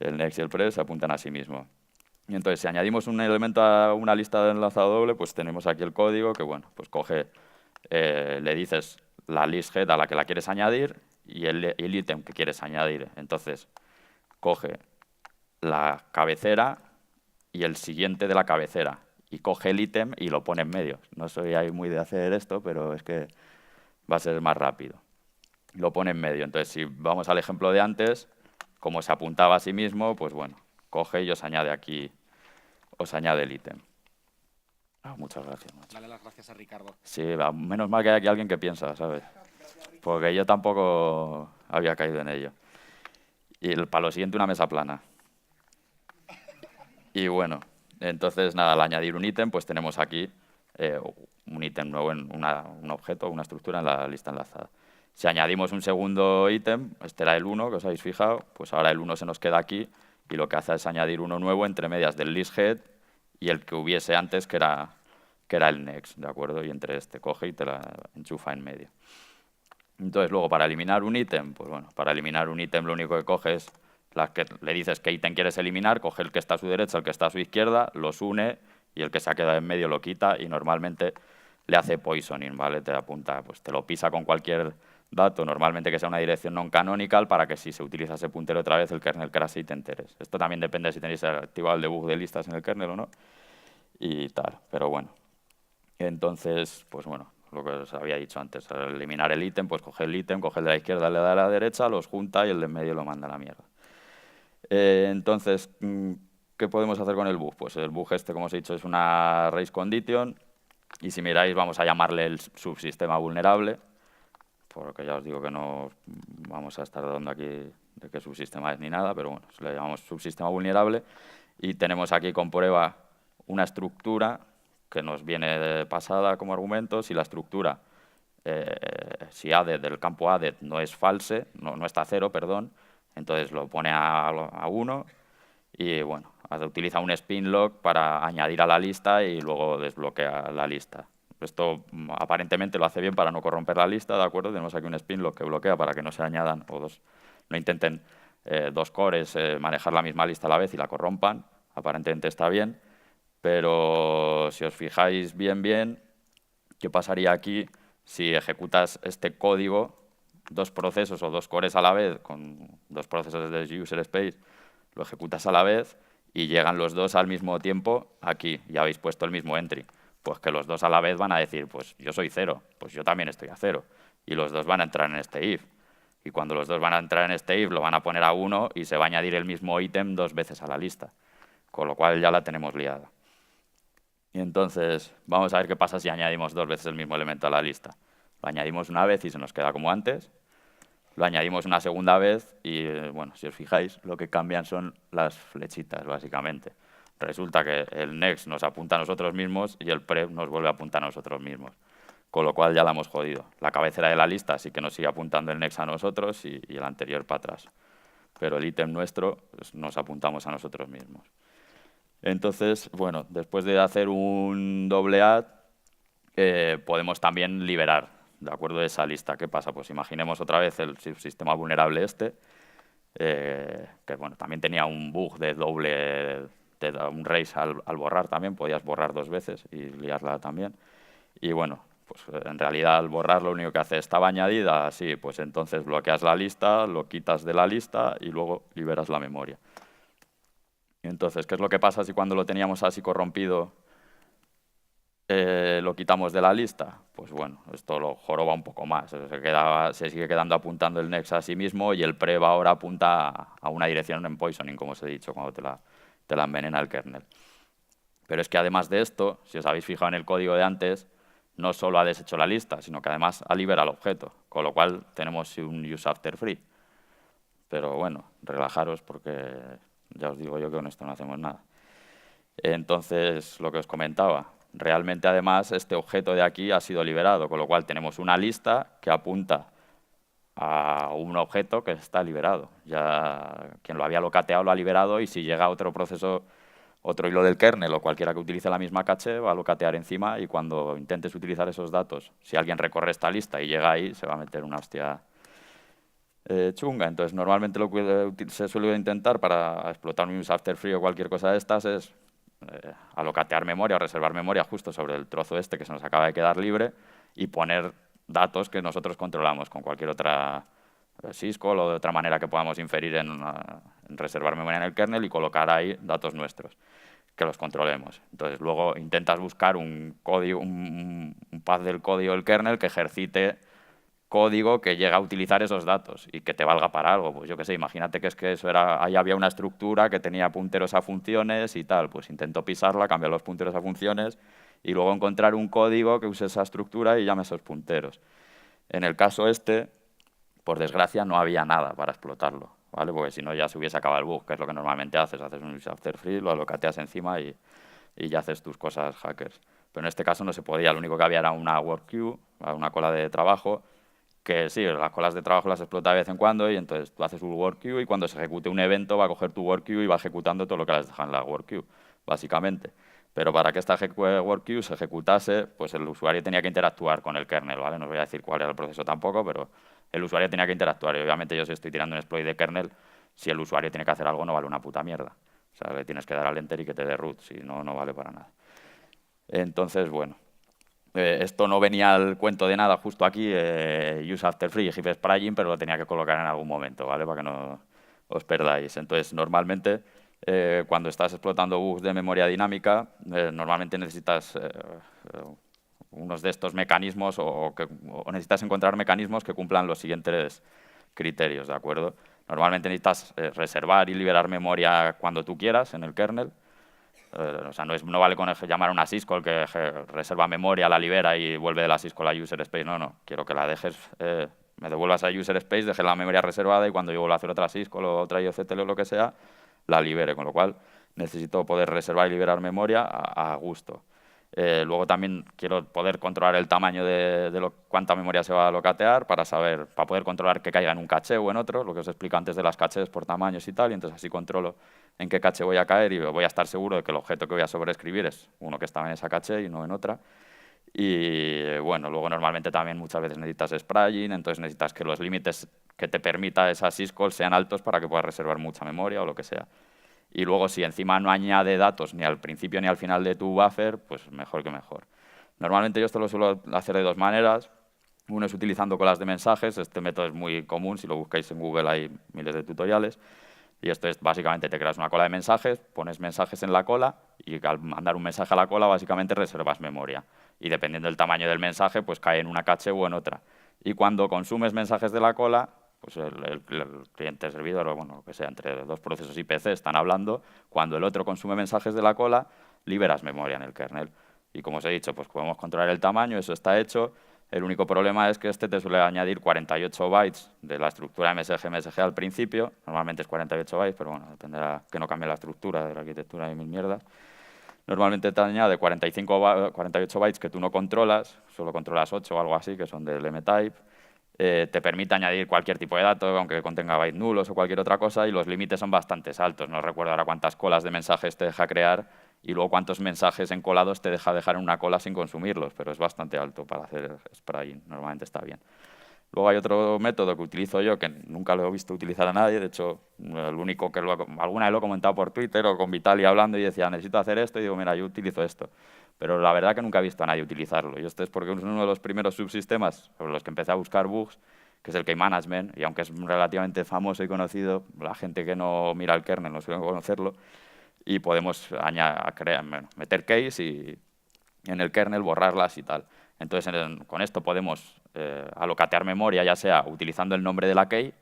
El next y el prep se apuntan a sí mismo. Y entonces, si añadimos un elemento a una lista de enlazado doble, pues tenemos aquí el código que, bueno, pues coge le dices la list head a la que la quieres añadir y el ítem que quieres añadir. Entonces, coge la cabecera y el siguiente de la cabecera y coge el ítem y lo pone en medio. No soy ahí muy de hacer esto, pero es que va a ser más rápido. Lo pone en medio. Entonces, si vamos al ejemplo de antes, como se apuntaba a sí mismo, pues bueno, coge y os añade aquí, os añade el ítem. Muchas gracias, macho. Dale las gracias a Ricardo. Sí, menos mal que hay aquí alguien que piensa, ¿sabes? Porque yo tampoco había caído en ello. Y para lo siguiente, una mesa plana. Y bueno, entonces nada, al añadir un ítem, pues tenemos aquí un ítem nuevo en un objeto, una estructura en la lista enlazada. Si añadimos un segundo ítem, este era el 1, que os habéis fijado, pues ahora el 1 se nos queda aquí y lo que hace es añadir uno nuevo entre medias del list head y el que hubiese antes, que era el next, ¿de acuerdo? Y entre este coge y te la enchufa en medio. Entonces, luego, para eliminar un ítem, pues bueno, para eliminar un ítem lo único que coges, que le dices qué ítem quieres eliminar, coge el que está a su derecha, el que está a su izquierda, los une y el que se ha quedado en medio lo quita y normalmente le hace poisoning, ¿vale? Te apunta, pues te lo pisa con cualquier dato, normalmente que sea una dirección non canonical, para que si se utiliza ese puntero otra vez, el kernel crash y te enteres. Esto también depende de si tenéis activado el debug de listas en el kernel o no, y tal, pero bueno. Entonces, pues bueno, lo que os había dicho antes, al eliminar el ítem, pues coge el ítem, coge el de la izquierda, le da a la derecha, los junta y el de en medio lo manda a la mierda. Entonces, ¿qué podemos hacer con el bug? Pues el bug este, como os he dicho, es una race condition y si miráis vamos a llamarle el subsistema vulnerable, porque ya os digo que no vamos a estar dando aquí de qué subsistema es ni nada, pero bueno, le llamamos subsistema vulnerable y tenemos aquí con prueba una estructura que nos viene pasada como argumento. Si la estructura, si added del campo added no es false, no está a 0, perdón, entonces lo pone a 1 y bueno, utiliza un spin lock para añadir a la lista y luego desbloquea la lista. Esto aparentemente lo hace bien para no corromper la lista, ¿de acuerdo? Tenemos aquí un spin lock que bloquea para que no se añadan no intenten dos cores manejar la misma lista a la vez y la corrompan. Aparentemente está bien, pero si os fijáis bien, ¿qué pasaría aquí si ejecutas este código, dos procesos o dos cores a la vez, con dos procesos de user space, lo ejecutas a la vez y llegan los dos al mismo tiempo aquí y habéis puesto el mismo entry? Pues que los dos a la vez van a decir, pues yo soy 0, pues yo también estoy a 0. Y los dos van a entrar en este if. Y cuando los dos van a entrar en este if, lo van a poner a 1 y se va a añadir el mismo ítem dos veces a la lista. Con lo cual ya la tenemos liada. Y entonces, vamos a ver qué pasa si añadimos dos veces el mismo elemento a la lista. Lo añadimos una vez y se nos queda como antes. Lo añadimos una segunda vez y, bueno, si os fijáis, lo que cambian son las flechitas, básicamente. Resulta que el next nos apunta a nosotros mismos y el prep nos vuelve a apuntar a nosotros mismos. Con lo cual ya la hemos jodido. La cabecera de la lista sí que nos sigue apuntando el next a nosotros y el anterior para atrás. Pero el ítem nuestro pues, nos apuntamos a nosotros mismos. Entonces, bueno, después de hacer un doble add, podemos también liberar, ¿de acuerdo?, de esa lista. ¿Qué pasa? Pues imaginemos otra vez el subsistema vulnerable este, que bueno, también tenía un bug de un race al borrar también, podías borrar dos veces y liarla también. Y bueno, pues en realidad al borrar lo único que hace estaba añadida, sí, pues entonces bloqueas la lista, lo quitas de la lista y luego liberas la memoria. Y entonces, ¿qué es lo que pasa si cuando lo teníamos así corrompido lo quitamos de la lista? Pues bueno, esto lo joroba un poco más. Se sigue quedando apuntando el next a sí mismo y el prev ahora apunta a una dirección en poisoning, como os he dicho, cuando te la envenena el kernel. Pero es que además de esto, si os habéis fijado en el código de antes, no solo ha deshecho la lista, sino que además ha liberado el objeto, con lo cual tenemos un use after free. Pero bueno, relajaros porque ya os digo yo que con esto no hacemos nada. Entonces, lo que os comentaba, realmente además este objeto de aquí ha sido liberado, con lo cual tenemos una lista que apunta a un objeto que está liberado. Ya quien lo había locateado lo ha liberado y si llega otro proceso, otro hilo del kernel o cualquiera que utilice la misma caché va a locatear encima y cuando intentes utilizar esos datos, si alguien recorre esta lista y llega ahí, se va a meter una hostia chunga. Entonces, normalmente lo que se suele intentar para explotar un use after free o cualquier cosa de estas es alocatear memoria o reservar memoria justo sobre el trozo este que se nos acaba de quedar libre y poner datos que nosotros controlamos con cualquier otra syscall o de otra manera que podamos inferir en reservar memoria en el kernel y colocar ahí datos nuestros, que los controlemos. Entonces, luego intentas buscar un código, un path del código del kernel que ejercite código que llega a utilizar esos datos y que te valga para algo. Pues yo qué sé, imagínate que es que eso era, ahí había una estructura que tenía punteros a funciones y tal, pues intento pisarla, cambiar los punteros a funciones y luego encontrar un código que use esa estructura y llame esos punteros. En el caso este, por desgracia, no había nada para explotarlo, ¿vale? Porque si no ya se hubiese acabado el bug, que es lo que normalmente haces un use after free, lo alocateas encima y ya haces tus cosas hackers. Pero en este caso no se podía, lo único que había era una work queue, una cola de trabajo, que sí, las colas de trabajo las explota de vez en cuando y entonces tú haces un work queue y cuando se ejecute un evento va a coger tu work queue y va ejecutando todo lo que has dejado en la work queue, básicamente. Pero para que esta work queue se ejecutase, pues el usuario tenía que interactuar con el kernel, ¿vale? No os voy a decir cuál era el proceso tampoco, pero el usuario tenía que interactuar y obviamente yo si estoy tirando un exploit de kernel, si el usuario tiene que hacer algo no vale una puta mierda. O sea, le tienes que dar al enter y que te dé root, si no, no vale para nada. Entonces, bueno, esto no venía al cuento de nada justo aquí, use after free y heap spraying, pero lo tenía que colocar en algún momento, ¿vale? Para que no os perdáis. Entonces, normalmente, cuando estás explotando bugs de memoria dinámica, normalmente necesitas unos de estos mecanismos o necesitas encontrar mecanismos que cumplan los siguientes criterios, ¿de acuerdo? Normalmente necesitas reservar y liberar memoria cuando tú quieras en el kernel. O sea, no vale con llamar a una syscall que reserva memoria, la libera y vuelve de la syscall a user space. No, no. Quiero que la dejes, me devuelvas a user space, dejes la memoria reservada y cuando yo vuelva a hacer otra syscall o otra IOCTL o lo que sea, la libere. Con lo cual, necesito poder reservar y liberar memoria a gusto. Luego también quiero poder controlar el tamaño de cuánta memoria se va a locatear para poder controlar que caiga en un caché o en otro, lo que os explico antes de las cachés por tamaños y tal, y entonces así controlo en qué caché voy a caer y voy a estar seguro de que el objeto que voy a sobreescribir es uno que estaba en esa caché y no en otra. Y bueno, luego normalmente también muchas veces necesitas spraying, entonces necesitas que los límites que te permita esa syscall sean altos para que puedas reservar mucha memoria o lo que sea. Y luego, si encima no añade datos ni al principio ni al final de tu buffer, pues mejor que mejor. Normalmente yo esto lo suelo hacer de dos maneras. Uno es utilizando colas de mensajes. Este método es muy común. Si lo buscáis en Google hay miles de tutoriales. Y esto es, básicamente, te creas una cola de mensajes, pones mensajes en la cola y al mandar un mensaje a la cola, básicamente reservas memoria. Y dependiendo del tamaño del mensaje, pues cae en una caché o en otra. Y cuando consumes mensajes de la cola, pues el cliente servidor o bueno, lo que sea, entre dos procesos IPC están hablando, cuando el otro consume mensajes de la cola, liberas memoria en el kernel. Y como os he dicho, pues podemos controlar el tamaño, eso está hecho. El único problema es que este te suele añadir 48 bytes de la estructura MSG al principio. Normalmente es 48 bytes, pero bueno, dependerá que no cambie la estructura de la arquitectura y mil mierdas. Normalmente te añade 48 bytes que tú no controlas, solo controlas 8 o algo así, que son del mtype. Te permite añadir cualquier tipo de dato, aunque contenga bytes nulos o cualquier otra cosa, y los límites son bastante altos. No recuerdo ahora cuántas colas de mensajes te deja crear y luego cuántos mensajes encolados te deja dejar en una cola sin consumirlos, pero es bastante alto para hacer spraying, normalmente está bien. Luego hay otro método que utilizo yo, que nunca lo he visto utilizar a nadie, de hecho, el único que alguna vez lo he comentado por Twitter o con Vitaly hablando y decía, necesito hacer esto, y digo, mira, yo utilizo esto. Pero la verdad que nunca he visto a nadie utilizarlo. Y esto es porque es uno de los primeros subsistemas sobre los que empecé a buscar bugs, que es el key management, y aunque es relativamente famoso y conocido, la gente que no mira el kernel no suele conocerlo, y podemos meter keys y en el kernel borrarlas y tal. Entonces, con esto podemos alocatear memoria, ya sea utilizando el nombre de la key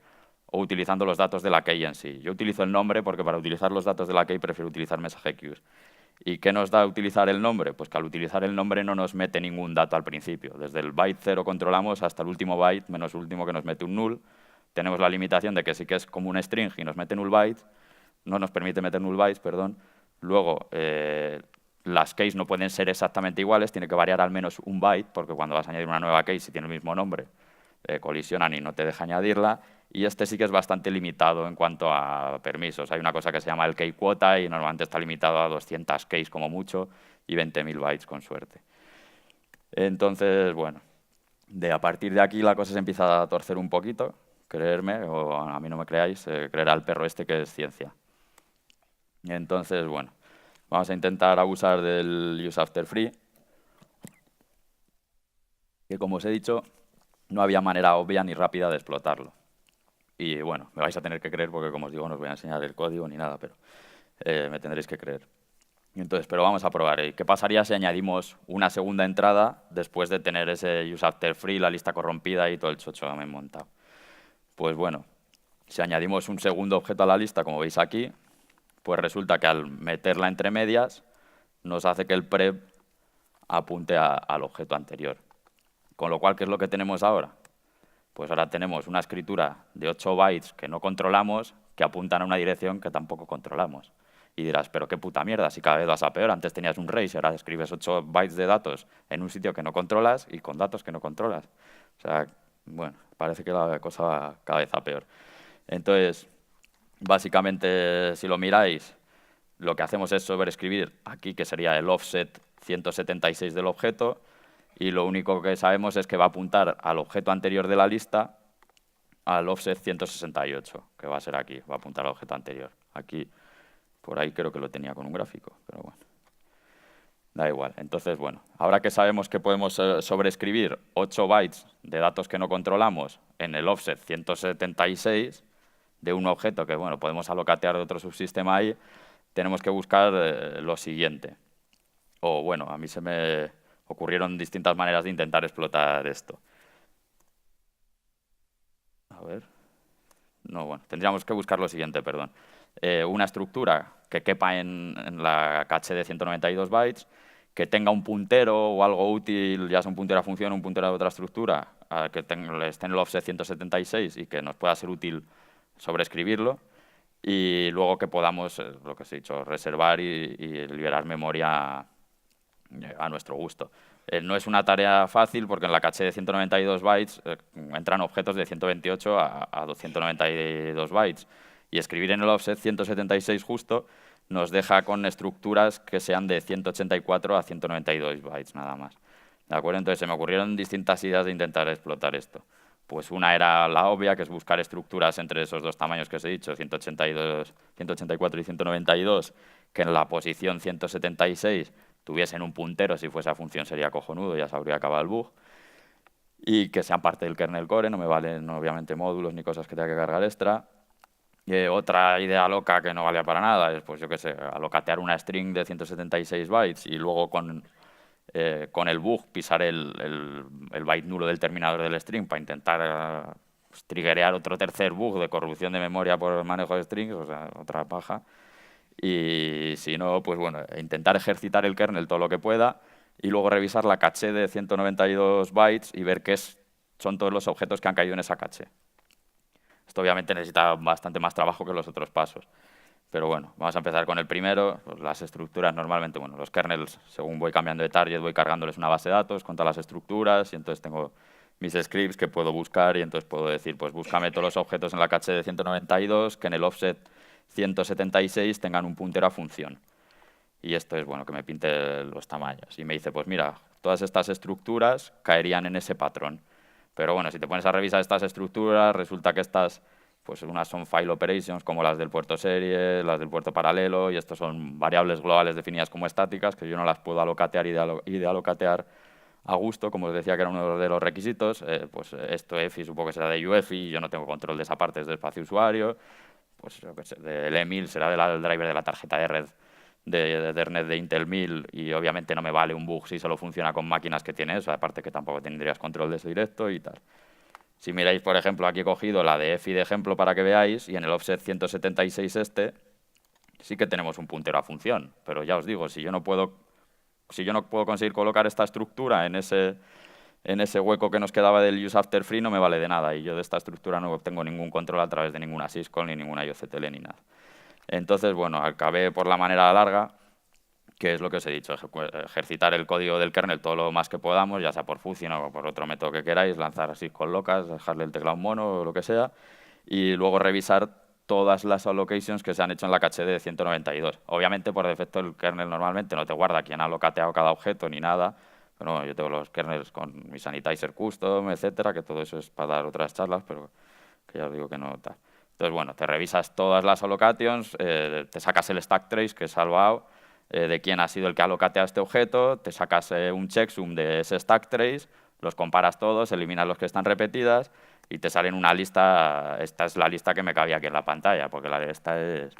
o utilizando los datos de la key en sí. Yo utilizo el nombre porque para utilizar los datos de la key prefiero utilizar message queues. ¿Y qué nos da utilizar el nombre? Pues que al utilizar el nombre no nos mete ningún dato al principio. Desde el byte 0 controlamos hasta el último byte menos el último que nos mete un null. Tenemos la limitación de que sí que es como un string y nos mete null byte, no nos permite meter null bytes, perdón. Luego, las keys no pueden ser exactamente iguales, tiene que variar al menos un byte, porque cuando vas a añadir una nueva key, si tiene el mismo nombre, colisionan y no te deja añadirla. Y este sí que es bastante limitado en cuanto a permisos. Hay una cosa que se llama el key quota y normalmente está limitado a 200 keys como mucho y 20.000 bytes con suerte. Entonces, bueno, a partir de aquí la cosa se empieza a torcer un poquito. Creerme, o a mí no me creáis, creer al perro este que es ciencia. Entonces, bueno, vamos a intentar abusar del use after free, que como os he dicho, no había manera obvia ni rápida de explotarlo. Y bueno, me vais a tener que creer porque, como os digo, no os voy a enseñar el código ni nada, pero me tendréis que creer. Entonces, pero vamos a probar. ¿Qué pasaría si añadimos una segunda entrada después de tener ese useAfterFree, la lista corrompida y todo el chocho que me he montado? Pues bueno, si añadimos un segundo objeto a la lista, como veis aquí, pues resulta que al meterla entre medias nos hace que el prep apunte al objeto anterior. Con lo cual, ¿qué es lo que tenemos ahora? Pues ahora tenemos una escritura de 8 bytes que no controlamos, que apuntan a una dirección que tampoco controlamos. Y dirás, pero qué puta mierda, si cada vez vas a peor. Antes tenías un race, ahora escribes 8 bytes de datos en un sitio que no controlas y con datos que no controlas. O sea, bueno, parece que la cosa va cada vez a peor. Entonces, básicamente, si lo miráis, lo que hacemos es sobreescribir aquí, que sería el offset 176 del objeto, y lo único que sabemos es que va a apuntar al objeto anterior de la lista, al offset 168, que va a ser aquí, va a apuntar al objeto anterior. Aquí, por ahí creo que lo tenía con un gráfico, pero bueno, da igual. Entonces, bueno, ahora que sabemos que podemos sobreescribir 8 bytes de datos que no controlamos en el offset 176 de un objeto que, bueno, podemos alocatear de otro subsistema ahí, tenemos que buscar lo siguiente. O, bueno, a mí se me ocurrieron distintas maneras de intentar explotar esto. A ver. No, bueno, tendríamos que buscar lo siguiente, perdón. Una estructura que quepa en la caché de 192 bytes, que tenga un puntero o algo útil, ya sea un puntero a función o un puntero a otra estructura, que esté en el offset 176 y que nos pueda ser útil sobreescribirlo, y luego que podamos, lo que os he dicho, reservar y liberar memoria a nuestro gusto. No es una tarea fácil porque en la caché de 192 bytes entran objetos de 128 a 292 bytes. Y escribir en el offset 176 justo nos deja con estructuras que sean de 184 a 192 bytes nada más. ¿De acuerdo? Entonces se me ocurrieron distintas ideas de intentar explotar esto. Pues una era la obvia, que es buscar estructuras entre esos dos tamaños que os he dicho, 184 y 192, que en la posición 176 tuviesen un puntero. Si fuese a función sería cojonudo, ya se habría acabado el bug. Y que sean parte del kernel core, no me valen obviamente módulos ni cosas que tenga que cargar extra. Otra idea loca que no valía para nada es, pues yo qué sé, alocatear una string de 176 bytes y luego con el bug pisar el byte nulo del terminador del string para intentar triggerear otro tercer bug de corrupción de memoria por el manejo de strings, o sea, otra paja. Y si no, pues bueno, intentar ejercitar el kernel todo lo que pueda y luego revisar la caché de 192 bytes y ver qué son todos los objetos que han caído en esa caché. Esto obviamente necesita bastante más trabajo que los otros pasos. Pero bueno, vamos a empezar con el primero. Pues las estructuras normalmente, bueno, los kernels, según voy cambiando de target, voy cargándoles una base de datos con todas las estructuras y entonces tengo mis scripts que puedo buscar y entonces puedo decir, pues búscame todos los objetos en la caché de 192 que en el offset 176 tengan un puntero a función. Y esto es, bueno, que me pinte los tamaños. Y me dice, pues mira, todas estas estructuras caerían en ese patrón. Pero bueno, si te pones a revisar estas estructuras, resulta que estas, pues unas son file operations como las del puerto serie, las del puerto paralelo, y estos son variables globales definidas como estáticas, que yo no las puedo alocatear y de alocatear a gusto, como os decía que era uno de los requisitos. Pues esto EFI supongo que será de UEFI, yo no tengo control de esa parte, es de espacio usuario. Pues yo qué sé, del EMIL será del driver de la tarjeta de red de Ethernet de Intel 1000 y obviamente no me vale un bug si solo funciona con máquinas que tiene eso, aparte que tampoco tendrías control de eso directo y tal. Si miráis, por ejemplo, aquí he cogido la de EFI de ejemplo para que veáis, y en el offset 176 sí que tenemos un puntero a función, pero ya os digo, si yo no puedo conseguir colocar esta estructura en ese hueco que nos quedaba del useAfterFree, no me vale de nada, y yo de esta estructura no obtengo ningún control a través de ninguna syscall, ni ninguna IOCTL, ni nada. Entonces, bueno, acabé por la manera larga, que es lo que os he dicho, ejercitar el código del kernel todo lo más que podamos, ya sea por Fusion o por otro método que queráis, lanzar syscall locas, dejarle el teclado mono o lo que sea, y luego revisar todas las allocations que se han hecho en la caché de 192. Obviamente, por defecto, el kernel normalmente no te guarda quién ha alocateado cada objeto ni nada, pero bueno, yo tengo los kernels con mi sanitizer custom, etcétera, que todo eso es para dar otras charlas, pero que ya os digo que no tal. Entonces, bueno, te revisas todas las allocations, te sacas el stack trace que he salvado de quién ha sido el que ha alocateado este objeto, te sacas un checksum de ese stack trace, los comparas todos, eliminas los que están repetidas y te salen una lista. Esta es la lista que me cabía aquí en la pantalla, porque la de esta es,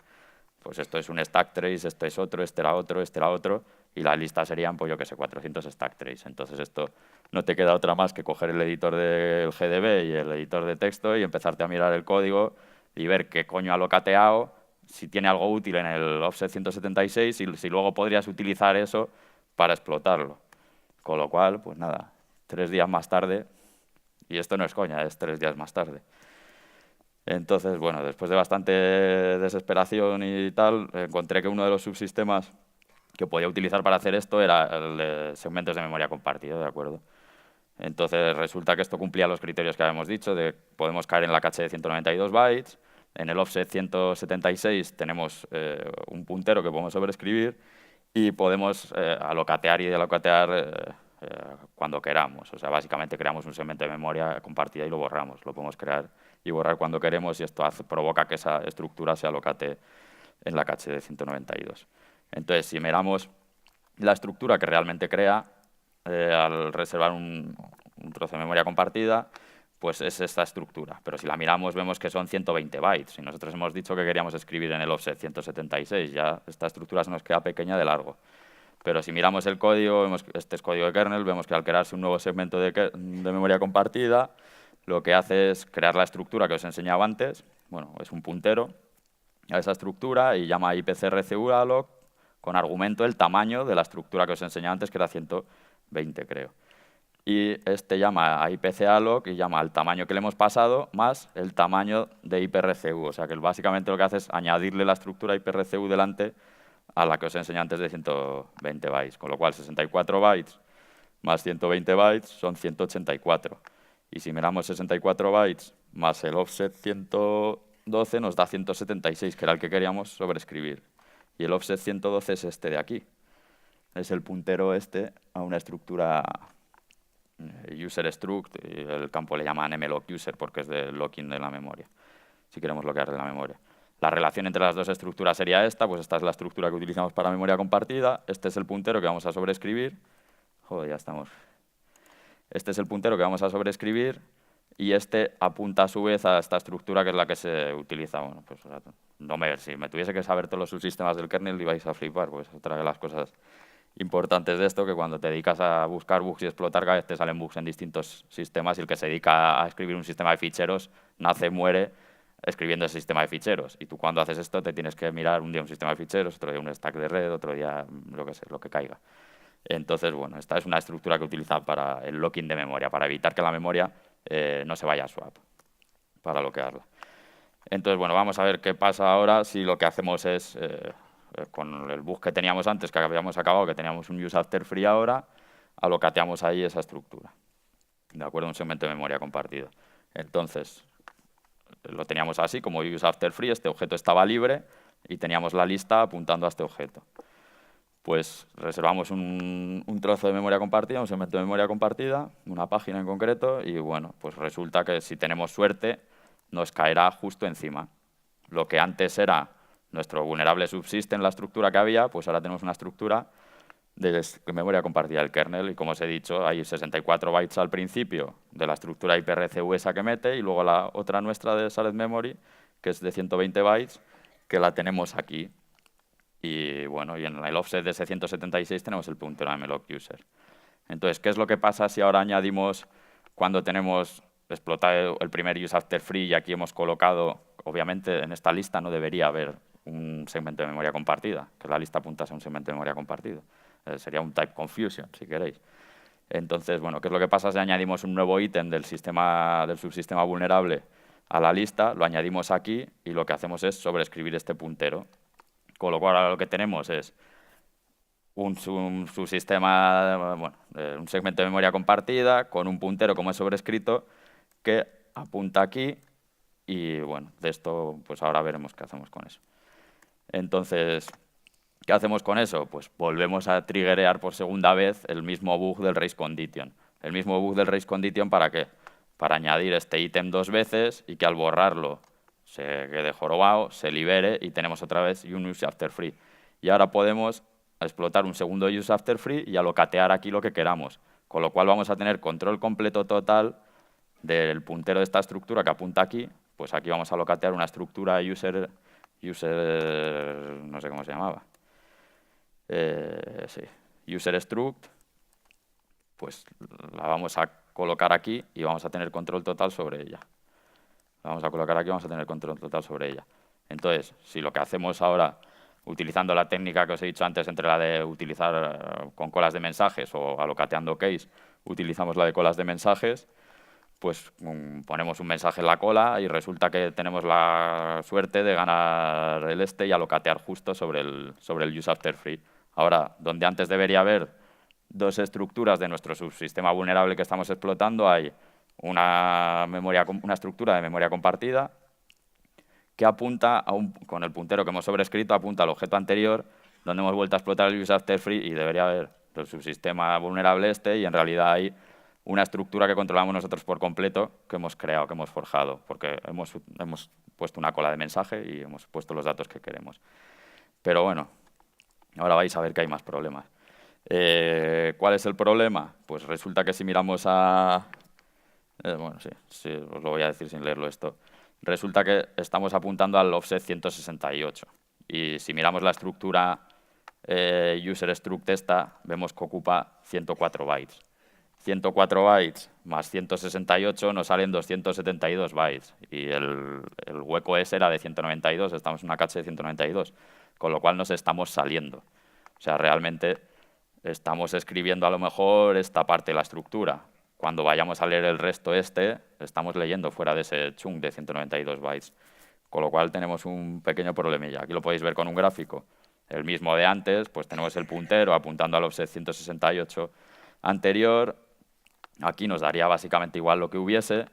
pues esto es un stack trace, este es otro, este era otro, este era otro, y la lista serían, pues yo qué sé, 400 stack trace. Entonces esto no te queda otra más que coger el editor del GDB y el editor de texto y empezarte a mirar el código y ver qué coño ha locateado, si tiene algo útil en el offset 176 y si luego podrías utilizar eso para explotarlo. Con lo cual, pues nada, 3 días más tarde, y esto no es coña, es 3 días más tarde. Entonces, bueno, después de bastante desesperación y tal, encontré que uno de los subsistemas que podía utilizar para hacer esto era el de segmentos de memoria compartido, ¿de acuerdo? Entonces resulta que esto cumplía los criterios que habíamos dicho, de podemos caer en la caché de 192 bytes, en el offset 176 tenemos un puntero que podemos sobreescribir y podemos alocatear y delocatear cuando queramos. O sea, básicamente creamos un segmento de memoria compartida y lo borramos. Lo podemos crear y borrar cuando queremos y esto provoca que esa estructura se alocate en la caché de 192. Entonces, si miramos la estructura que realmente crea, al reservar un trozo de memoria compartida, pues es esta estructura. Pero si la miramos vemos que son 120 bytes y nosotros hemos dicho que queríamos escribir en el offset 176. Ya esta estructura se nos queda pequeña de largo. Pero si miramos el código, vemos que este es código de kernel, vemos que al crearse un nuevo segmento de memoria compartida, lo que hace es crear la estructura que os he enseñado antes. Bueno, es un puntero a esa estructura y llama ipcrcu alloc con argumento el tamaño de la estructura que os he enseñado antes, que era 120, creo. Y este llama a ipcalloc y llama al tamaño que le hemos pasado más el tamaño de iprcu. O sea, que básicamente lo que hace es añadirle la estructura iprcu delante a la que os he enseñado antes de 120 bytes. Con lo cual, 64 bytes más 120 bytes son 184. Y si miramos 64 bytes más el offset 112 nos da 176, que era el que queríamos sobreescribir. Y el offset 112 es este de aquí. Es el puntero este a una estructura user struct, y el campo le llaman mlock user porque es de locking de la memoria, si queremos bloquear de la memoria. La relación entre las dos estructuras sería esta, pues esta es la estructura que utilizamos para memoria compartida, este es el puntero que vamos a sobreescribir. Joder, ya estamos. Este es el puntero que vamos a sobreescribir y este apunta a su vez a esta estructura que es la que se utiliza. Bueno, pues si me tuviese que saber todos los subsistemas del kernel ibais a flipar, pues otra de las cosas importantes de esto, que cuando te dedicas a buscar bugs y explotar, cada vez te salen bugs en distintos sistemas y el que se dedica a escribir un sistema de ficheros nace, muere escribiendo ese sistema de ficheros. Y tú cuando haces esto te tienes que mirar un día un sistema de ficheros, otro día un stack de red, otro día lo que caiga. Entonces, bueno, esta es una estructura que utiliza para el locking de memoria, para evitar que la memoria no se vaya a swap, para bloquearla. Entonces, bueno, vamos a ver qué pasa ahora si lo que hacemos es, con el bug que teníamos antes, que habíamos acabado, que teníamos un use after free ahora, alocateamos ahí esa estructura, ¿de acuerdo? Un segmento de memoria compartido. Entonces, lo teníamos así, como use after free, este objeto estaba libre y teníamos la lista apuntando a este objeto. Pues reservamos un trozo de memoria compartida, un segmento de memoria compartida, una página en concreto, y bueno, pues resulta que si tenemos suerte nos caerá justo encima. Lo que antes era nuestro vulnerable subsystem, la estructura que había, pues ahora tenemos una estructura de memoria compartida del kernel, y como os he dicho, hay 64 bytes al principio de la estructura iprcu esa que mete, y luego la otra nuestra de Shared Memory, que es de 120 bytes, que la tenemos aquí. Y bueno, y en el offset de ese 176 tenemos el puntero de mlock user. Entonces, ¿qué es lo que pasa si ahora añadimos, cuando tenemos explotado el primer use after free y aquí hemos colocado, obviamente en esta lista no debería haber un segmento de memoria compartida, que la lista apuntase a un segmento de memoria compartido. Sería un type confusion, si queréis. Entonces, bueno, ¿qué es lo que pasa si añadimos un nuevo ítem del subsistema vulnerable a la lista? Lo añadimos aquí y lo que hacemos es sobreescribir este puntero. Con lo cual ahora lo que tenemos es un subsistema, bueno, un segmento de memoria compartida con un puntero como es sobrescrito que apunta aquí y bueno, de esto pues ahora veremos qué hacemos con eso. Entonces, ¿qué hacemos con eso? Pues volvemos a triggerear por segunda vez el mismo bug del race condition. El mismo bug del race condition, ¿para qué? Para añadir este ítem 2 veces y que al borrarlo se quede jorobado, se libere y tenemos otra vez un use after free. Y ahora podemos explotar un segundo use after free y alocatear aquí lo que queramos. con lo cual vamos a tener control completo total del puntero de esta estructura que apunta aquí. Pues aquí vamos a locatear una estructura user no sé cómo se llamaba, sí, user struct, pues la vamos a colocar aquí y vamos a tener control total sobre ella. La vamos a colocar aquí y vamos a tener control total sobre ella. Entonces, si lo que hacemos ahora, utilizando la técnica que os he dicho antes, entre la de utilizar con colas de mensajes o alocateando case, utilizamos la de colas de mensajes, pues ponemos un mensaje en la cola y resulta que tenemos la suerte de ganar el y alocatear justo sobre el use after free. Ahora, donde antes debería haber dos estructuras de nuestro subsistema vulnerable que estamos explotando, hay una estructura de memoria compartida que apunta con el puntero que hemos sobrescrito, apunta al objeto anterior, donde hemos vuelto a explotar el use after free, y debería haber el subsistema vulnerable y en realidad hay una estructura que controlamos nosotros por completo, que hemos creado, que hemos forjado, porque hemos puesto una cola de mensaje y hemos puesto los datos que queremos. Pero bueno, ahora vais a ver que hay más problemas. ¿Cuál es el problema? Pues resulta que si miramos a... bueno, sí, os lo voy a decir sin leerlo esto. Resulta que estamos apuntando al offset 168. Y si miramos la estructura user struct esta, vemos que ocupa 104 bytes. 104 bytes más 168 nos salen 272 bytes. Y el hueco ese era de 192, estamos en una cache de 192. Con lo cual nos estamos saliendo. O sea, realmente estamos escribiendo a lo mejor esta parte de la estructura. Cuando vayamos a leer el resto estamos leyendo fuera de ese chunk de 192 bytes. Con lo cual tenemos un pequeño problemilla. Aquí lo podéis ver con un gráfico. El mismo de antes, pues tenemos el puntero apuntando al offset 168 anterior. Aquí nos daría básicamente igual lo que hubiese.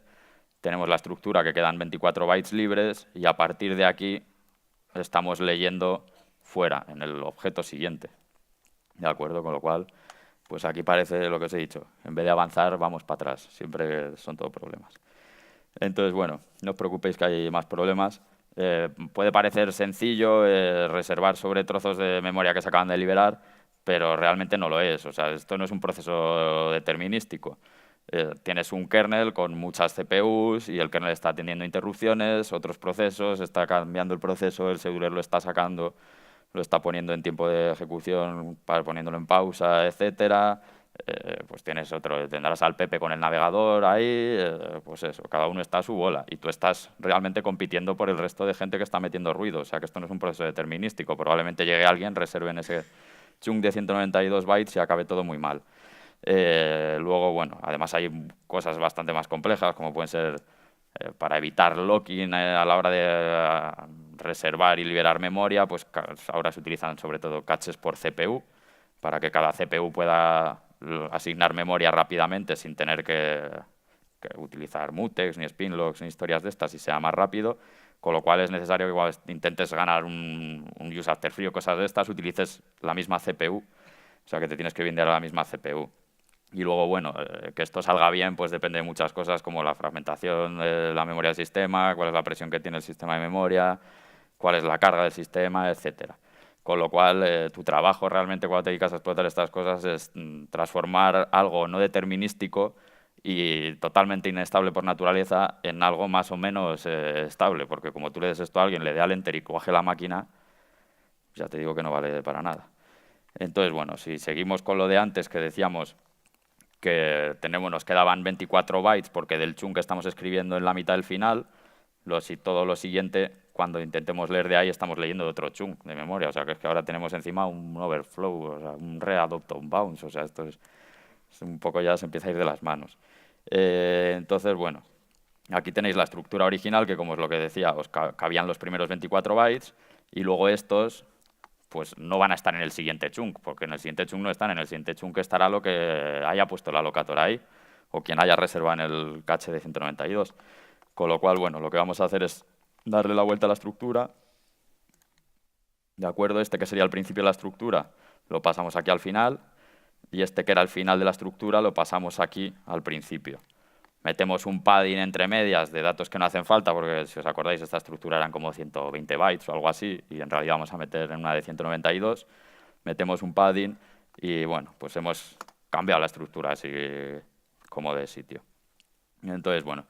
Tenemos la estructura que quedan 24 bytes libres y a partir de aquí estamos leyendo fuera, en el objeto siguiente. ¿De acuerdo? Con lo cual, pues aquí parece lo que os he dicho. En vez de avanzar, vamos para atrás. Siempre son todos problemas. Entonces, bueno, no os preocupéis que hay más problemas. Puede parecer sencillo reservar sobre trozos de memoria que se acaban de liberar, pero realmente no lo es. O sea, esto no es un proceso determinístico. Tienes un kernel con muchas CPUs y el kernel está teniendo interrupciones, otros procesos, está cambiando el proceso, el scheduler lo está sacando, lo está poniendo en tiempo de ejecución, poniéndolo en pausa, etcétera. Pues tendrás al Pepe con el navegador ahí, pues eso, cada uno está a su bola y tú estás realmente compitiendo por el resto de gente que está metiendo ruido. O sea que esto no es un proceso determinístico. Probablemente llegue alguien, reserve en ese chunk de 192 bytes y acabe todo muy mal. Luego, bueno, además hay cosas bastante más complejas, como pueden ser para evitar locking a la hora de reservar y liberar memoria, pues ahora se utilizan sobre todo caches por CPU, para que cada CPU pueda asignar memoria rápidamente sin tener que utilizar mutex, ni spinlocks, ni historias de estas, y sea más rápido, con lo cual es necesario que cuando intentes ganar un use after free o cosas de estas, utilices la misma CPU, o sea que te tienes que vender a la misma CPU. Y luego, bueno, que esto salga bien, pues depende de muchas cosas, como la fragmentación de la memoria del sistema, cuál es la presión que tiene el sistema de memoria, cuál es la carga del sistema, etcétera. Con lo cual, tu trabajo realmente cuando te dedicas a explotar estas cosas es transformar algo no determinístico y totalmente inestable por naturaleza en algo más o menos estable, porque como tú le des esto a alguien, le dé al enter y coge la máquina, ya te digo que no vale para nada. Entonces, bueno, si seguimos con lo de antes que decíamos que nos quedaban 24 bytes porque del chunk que estamos escribiendo en la mitad del final, todo lo siguiente, cuando intentemos leer de ahí, estamos leyendo de otro chunk de memoria. O sea, que es que ahora tenemos encima un overflow, o sea, un readopt on bounce. O sea, esto es un poco ya se empieza a ir de las manos. Entonces, bueno, aquí tenéis la estructura original, que como es lo que decía, os cabían los primeros 24 bytes, y luego estos pues no van a estar en el siguiente chunk, porque en el siguiente chunk no están, en el siguiente chunk estará lo que haya puesto el alocador ahí, o quien haya reservado en el cache de 192. Con lo cual, bueno, lo que vamos a hacer es darle la vuelta a la estructura. ¿De acuerdo? Este que sería el principio de la estructura lo pasamos aquí al final, y este que era el final de la estructura lo pasamos aquí al principio. Metemos un padding entre medias de datos que no hacen falta, porque si os acordáis, esta estructura eran como 120 bytes o algo así, y en realidad vamos a meter en una de 192. Metemos un padding y, bueno, pues hemos cambia la estructura así como de sitio. Entonces, bueno,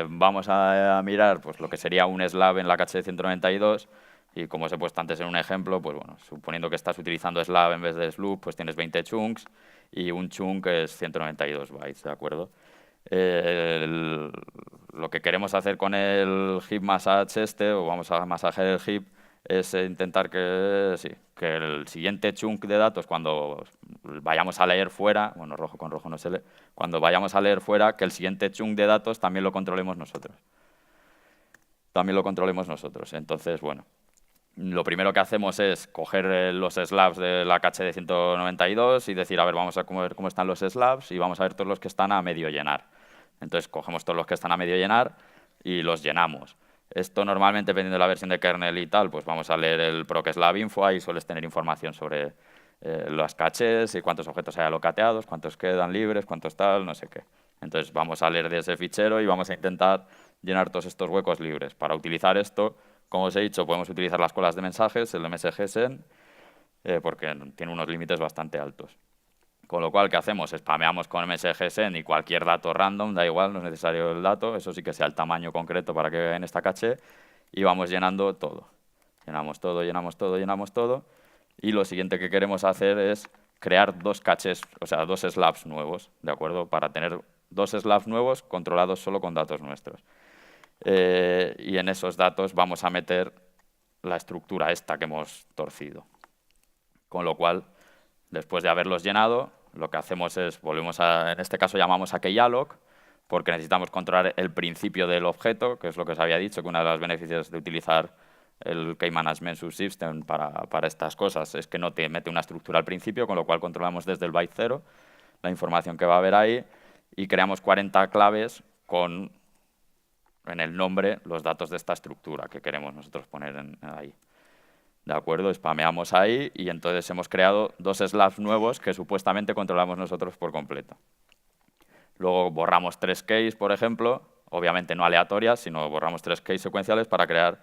vamos a mirar pues, lo que sería un slab en la caché de 192 y como os he puesto antes en un ejemplo, pues bueno, suponiendo que estás utilizando slab en vez de sloop, pues tienes 20 chunks y un chunk es 192 bytes, ¿de acuerdo? Lo que queremos hacer con el heap massage o vamos a masajear el heap, es intentar que, sí, que el siguiente chunk de datos, cuando vayamos a leer fuera, bueno, rojo con rojo no se lee, cuando vayamos a leer fuera, que el siguiente chunk de datos también lo controlemos nosotros. También lo controlemos nosotros. Entonces, bueno, lo primero que hacemos es coger los slabs de la caché de 192 y decir, a ver, vamos a ver cómo están los slabs y vamos a ver todos los que están a medio llenar. Entonces, cogemos todos los que están a medio llenar y los llenamos. Esto normalmente, dependiendo de la versión de kernel y tal, pues vamos a leer el proc slab info, ahí sueles tener información sobre las cachés y cuántos objetos hay alocateados, cuántos quedan libres, cuántos tal, no sé qué. Entonces, vamos a leer de ese fichero y vamos a intentar llenar todos estos huecos libres. Para utilizar esto, como os he dicho, podemos utilizar las colas de mensajes, el MSGSend, porque tiene unos límites bastante altos. Con lo cual, ¿qué hacemos? Spameamos con MSGSend y cualquier dato random, da igual, no es necesario el dato, eso sí que sea el tamaño concreto para que vea en esta caché, y vamos llenando todo. Llenamos todo, llenamos todo, llenamos todo, y lo siguiente que queremos hacer es crear dos cachés, o sea, dos slabs nuevos, ¿de acuerdo? Para tener dos slabs nuevos controlados solo con datos nuestros. Y en esos datos vamos a meter la estructura esta que hemos torcido. Con lo cual, después de haberlos llenado, lo que hacemos es, en este caso llamamos a keyalloc, porque necesitamos controlar el principio del objeto, que es lo que os había dicho, que una de las beneficios de utilizar el Key Management Subsystem para estas cosas es que no te mete una estructura al principio, con lo cual controlamos desde el byte 0 la información que va a haber ahí y creamos 40 claves con en el nombre los datos de esta estructura que queremos nosotros poner ahí. ¿De acuerdo? Spameamos ahí y entonces hemos creado dos slabs nuevos que supuestamente controlamos nosotros por completo. Luego borramos 3 keys, por ejemplo, obviamente no aleatorias, sino borramos 3 keys secuenciales para crear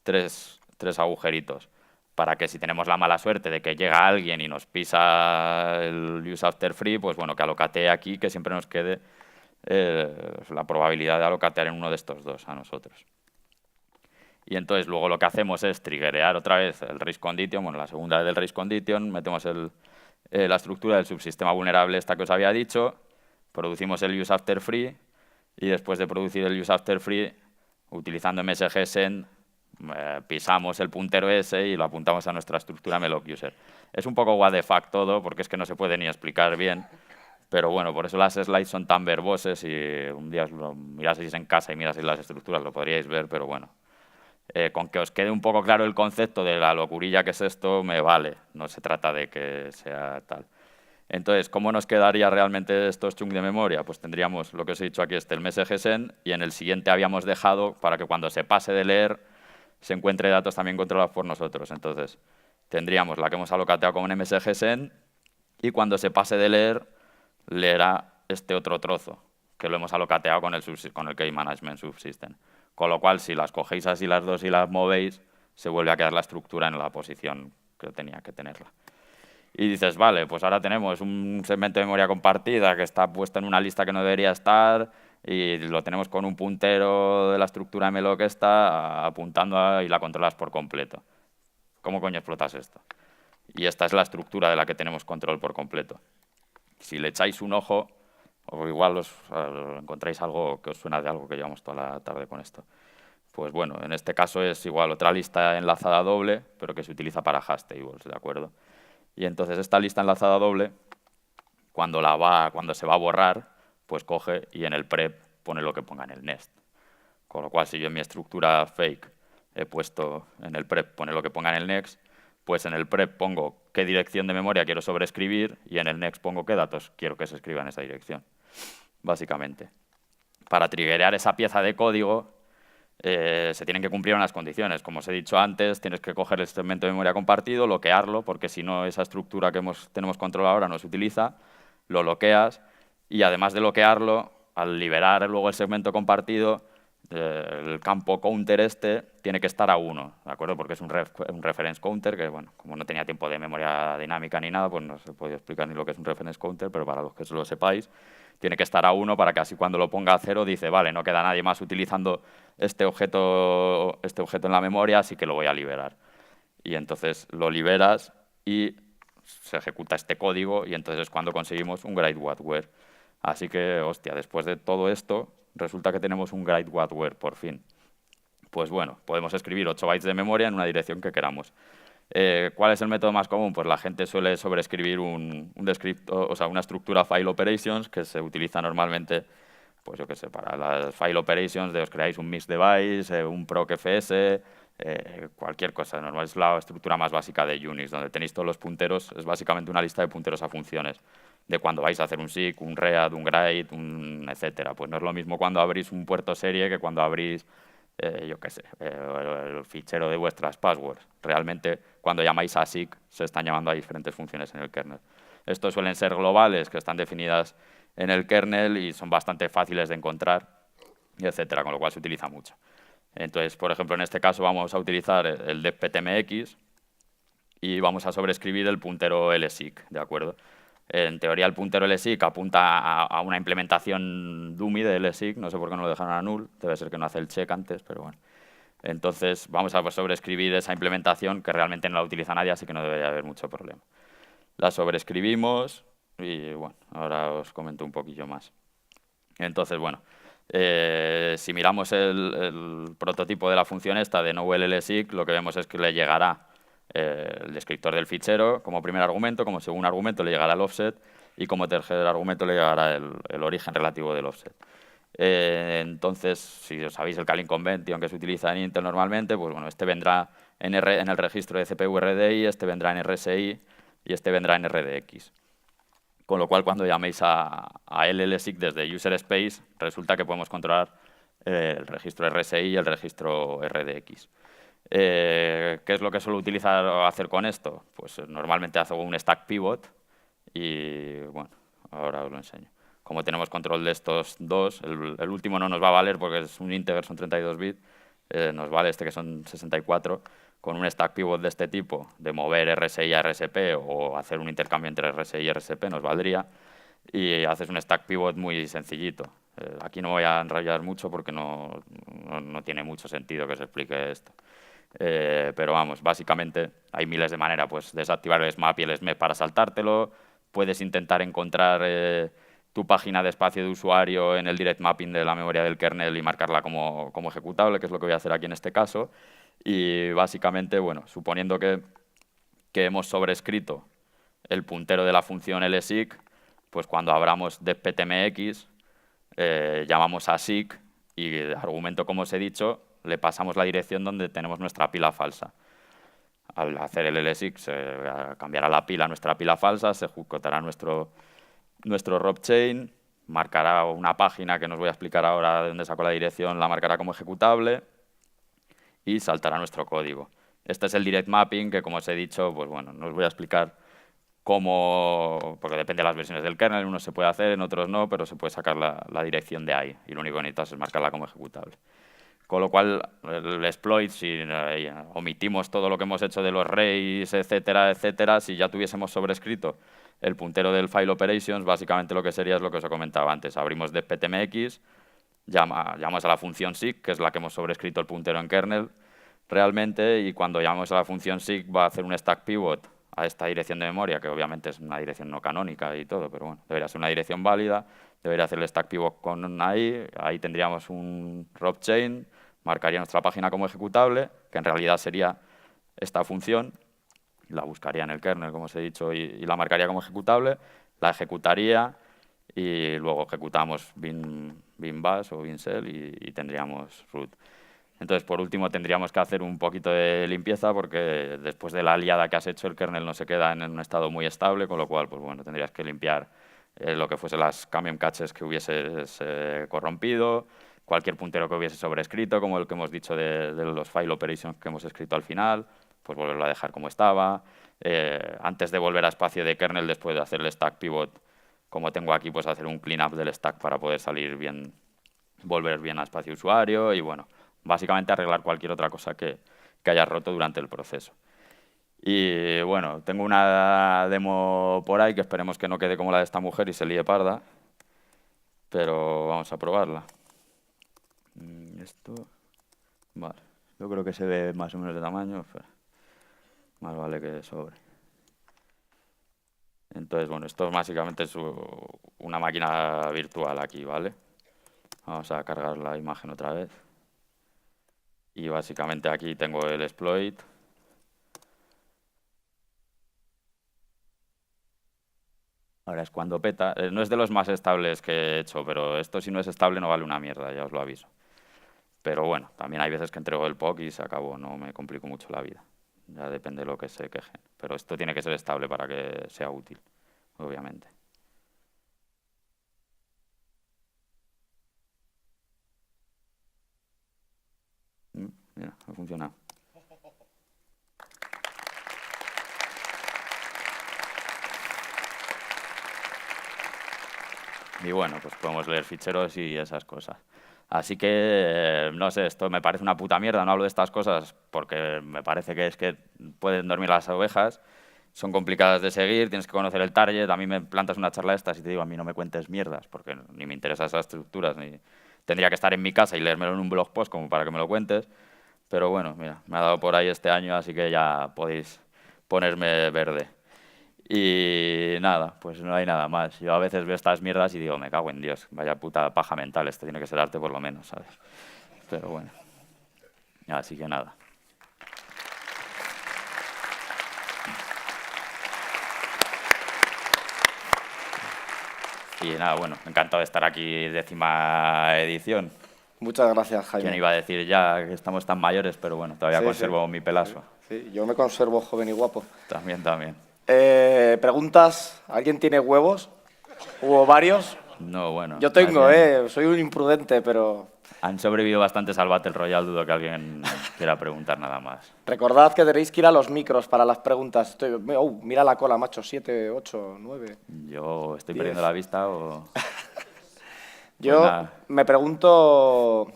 tres agujeritos. Para que si tenemos la mala suerte de que llega alguien y nos pisa el use after free, pues bueno, que alocatee aquí, que siempre nos quede la probabilidad de alocatear en uno de estos dos a nosotros. Y entonces luego lo que hacemos es triggerear otra vez el race condition, bueno, la segunda vez del race condition, metemos la estructura del subsistema vulnerable esta que os había dicho, producimos el use after free y después de producir el use after free, utilizando MSGSend, pisamos el puntero ese y lo apuntamos a nuestra estructura malloc user. Es un poco what the fuck todo, porque es que no se puede ni explicar bien, pero bueno, por eso las slides son tan verboses y un día os lo miraseis en casa y miraseis las estructuras, lo podríais ver, pero bueno. Con que os quede un poco claro el concepto de la locurilla que es esto, me vale. No se trata de que sea tal. Entonces, ¿cómo nos quedaría realmente estos chunks de memoria? Pues tendríamos lo que os he dicho aquí, el MSGSend, y en el siguiente habíamos dejado para que cuando se pase de leer se encuentre datos también controlados por nosotros. Entonces, tendríamos la que hemos alocateado con un MSGSend y cuando se pase de leer, leerá este otro trozo que lo hemos alocateado con el Key Management Subsystem. Con lo cual, si las cogéis así las dos y las movéis, se vuelve a quedar la estructura en la posición que tenía que tenerla. Y dices, vale, pues ahora tenemos un segmento de memoria compartida que está puesto en una lista que no debería estar y lo tenemos con un puntero de la estructura malloc esta apuntando y la controlas por completo. ¿Cómo coño explotas esto? Y esta es la estructura de la que tenemos control por completo. Si le echáis un ojo, o igual encontráis algo que os suena de algo que llevamos toda la tarde con esto. Pues bueno, en este caso es igual otra lista enlazada doble, pero que se utiliza para hash tables, ¿de acuerdo? Y entonces esta lista enlazada doble, cuando se va a borrar, pues coge y en el prep pone lo que ponga en el nest. Con lo cual, si yo en mi estructura fake he puesto en el prep pone lo que ponga en el next, pues en el prep pongo qué dirección de memoria quiero sobreescribir y en el next pongo qué datos quiero que se escriba en esa dirección, básicamente. Para triggerear esa pieza de código se tienen que cumplir unas condiciones. Como os he dicho antes, tienes que coger el segmento de memoria compartido, bloquearlo, porque si no esa estructura que tenemos controlada ahora no se utiliza, lo bloqueas y además de bloquearlo, al liberar luego el segmento compartido, el campo counter este tiene que estar a 1, ¿de acuerdo? Porque es un reference counter que, bueno, como no tenía tiempo de memoria dinámica ni nada, pues no os he podido explicar ni lo que es un reference counter, pero para los que lo sepáis, tiene que estar a 1 para que así cuando lo ponga a 0 dice, vale, no queda nadie más utilizando este objeto en la memoria, así que lo voy a liberar. Y entonces lo liberas y se ejecuta este código y entonces es cuando conseguimos un Great Whatware. Así que, hostia, después de todo esto, resulta que tenemos un Great Whatware, por fin. Pues bueno, podemos escribir 8 bytes de memoria en una dirección que queramos. ¿Cuál es el método más común? Pues la gente suele sobreescribir un descriptor, o sea, una estructura file operations que se utiliza normalmente, pues yo qué sé, para las file operations os creáis un mix device, un procfs, cualquier cosa. Normal es la estructura más básica de Unix, donde tenéis todos los punteros, es básicamente una lista de punteros a funciones, de cuando vais a hacer un seek, un read, un write, un etcétera. Pues no es lo mismo cuando abrís un puerto serie que cuando abrís yo qué sé, el fichero de vuestras passwords. Realmente, cuando llamáis a seek, se están llamando a diferentes funciones en el kernel. Estos suelen ser globales, que están definidas en el kernel y son bastante fáciles de encontrar, etcétera, con lo cual se utiliza mucho. Entonces, por ejemplo, en este caso vamos a utilizar el deffptmx y vamos a sobreescribir el puntero lseek, ¿de acuerdo? En teoría, el puntero lseek apunta a una implementación dummy de lseek, no sé por qué no lo dejaron a null, debe ser que no hace el check antes, pero bueno. Entonces, vamos a sobreescribir esa implementación que realmente no la utiliza nadie, así que no debería haber mucho problema. La sobreescribimos y, bueno, ahora os comento un poquillo más. Entonces, bueno, si miramos el prototipo de la función esta de nowellseek, lo que vemos es que le llegará el descriptor del fichero como primer argumento, como segundo argumento le llegará el offset y como tercer argumento le llegará el origen relativo del offset. Entonces, si os sabéis el calling convention que se utiliza en Intel normalmente, pues bueno, este vendrá en el registro de CPU RDI, este vendrá en RSI y este vendrá en RDX. Con lo cual, cuando llaméis a LLSIC desde user space, resulta que podemos controlar el registro RSI y el registro RDX. ¿Qué es lo que suelo utilizar o hacer con esto? Pues normalmente hago un stack pivot y, bueno, ahora os lo enseño. Como tenemos control de estos dos, el último no nos va a valer porque es un integer, son 32 bits, nos vale este que son 64. Con un stack pivot de este tipo, de mover RSI a RSP o hacer un intercambio entre RSI y RSP nos valdría. Y haces un stack pivot muy sencillito. Aquí no voy a enrollar mucho porque no tiene mucho sentido que se explique esto. Pero vamos, básicamente hay miles de maneras. Pues desactivar el SMAP y el SMEP para saltártelo. Puedes intentar encontrar tu página de espacio de usuario en el direct mapping de la memoria del kernel y marcarla como ejecutable, que es lo que voy a hacer aquí en este caso. Y básicamente, bueno, suponiendo que hemos sobrescrito el puntero de la función lseek, pues cuando abramos deffptmx, llamamos a seek y el argumento, como os he dicho, le pasamos la dirección donde tenemos nuestra pila falsa. Al hacer el lseek se cambiará la pila a nuestra pila falsa, se ejecutará nuestro rob chain, marcará una página que no os voy a explicar ahora de dónde sacó la dirección, la marcará como ejecutable y saltará nuestro código. Este es el direct mapping que, como os he dicho, pues bueno, no os voy a explicar cómo, porque depende de las versiones del kernel, en unos se puede hacer, en otros no, pero se puede sacar la dirección de ahí y lo único que necesitas es marcarla como ejecutable. Con lo cual, el exploit, si omitimos todo lo que hemos hecho de los arrays, etcétera, etcétera, si ya tuviésemos sobrescrito el puntero del file operations, básicamente lo que sería es lo que os he comentado antes. Abrimos deffptmx, llamamos a la función seek, que es la que hemos sobrescrito el puntero en kernel realmente, y cuando llamamos a la función seek va a hacer un stack pivot a esta dirección de memoria, que obviamente es una dirección no canónica y todo, pero bueno, debería ser una dirección válida, debería hacer el stack pivot con ahí tendríamos un rob chain, marcaría nuestra página como ejecutable, que en realidad sería esta función, la buscaría en el kernel, como os he dicho, y la marcaría como ejecutable, la ejecutaría y luego ejecutamos bin bash o bin shell y tendríamos root. Entonces, por último, tendríamos que hacer un poquito de limpieza porque después de la liada que has hecho, el kernel no se queda en un estado muy estable, con lo cual, pues bueno, tendrías que limpiar lo que fuese las cambium caches que hubieses corrompido, cualquier puntero que hubiese sobrescrito, como el que hemos dicho de los file operations que hemos escrito al final, pues volverlo a dejar como estaba. Antes de volver a espacio de kernel, después de hacer el stack pivot, como tengo aquí, pues hacer un cleanup del stack para poder salir bien volver bien a espacio usuario y, bueno, básicamente arreglar cualquier otra cosa que hayas roto durante el proceso. Y, bueno, tengo una demo por ahí que esperemos que no quede como la de esta mujer y se líe parda, pero vamos a probarla. Esto... Vale, yo creo que se ve más o menos de tamaño, pero más vale que sobre. Entonces, bueno, esto básicamente es una máquina virtual aquí, ¿vale? Vamos a cargar la imagen otra vez. Y básicamente aquí tengo el exploit. Ahora es cuando peta. No es de los más estables que he hecho, pero esto si no es estable no vale una mierda, ya os lo aviso. Pero bueno, también hay veces que entrego el POC y se acabó, no me complico mucho la vida. Ya depende de lo que se quejen. Pero esto tiene que ser estable para que sea útil, obviamente. Mira, ha funcionado. Y bueno, pues podemos leer ficheros y esas cosas. Así que, no sé, esto me parece una puta mierda, no hablo de estas cosas porque me parece que es que pueden dormir las ovejas, son complicadas de seguir, tienes que conocer el target, a mí me plantas una charla de estas y te digo, a mí no me cuentes mierdas, porque ni me interesan esas estructuras, ni tendría que estar en mi casa y leérmelo en un blog post como para que me lo cuentes, pero bueno, mira, me ha dado por ahí este año, así que ya podéis ponerme verde. Y nada, pues no hay nada más. Yo a veces veo estas mierdas y digo, me cago en Dios, vaya puta paja mental, esto tiene que ser arte por lo menos, ¿sabes? Pero bueno, así que nada. Y nada, bueno, encantado de estar aquí, 10ª edición. Muchas gracias, Jaime. ¿Quién iba a decir ya que estamos tan mayores? Pero bueno, todavía Sí, conservo sí. mi pelazo. Sí, yo me conservo joven y guapo. También, también. Preguntas, ¿alguien tiene huevos? ¿Hubo varios? No, bueno. Yo más tengo, bien, soy un imprudente, pero han sobrevivido bastantes al Battle Royale, dudo que alguien quiera preguntar nada más. recordad que tenéis que ir a los micros para las preguntas. Mira la cola, macho, 7, 8, 9. Yo estoy 10. perdiendo la vista o... Yo nada. me pregunto,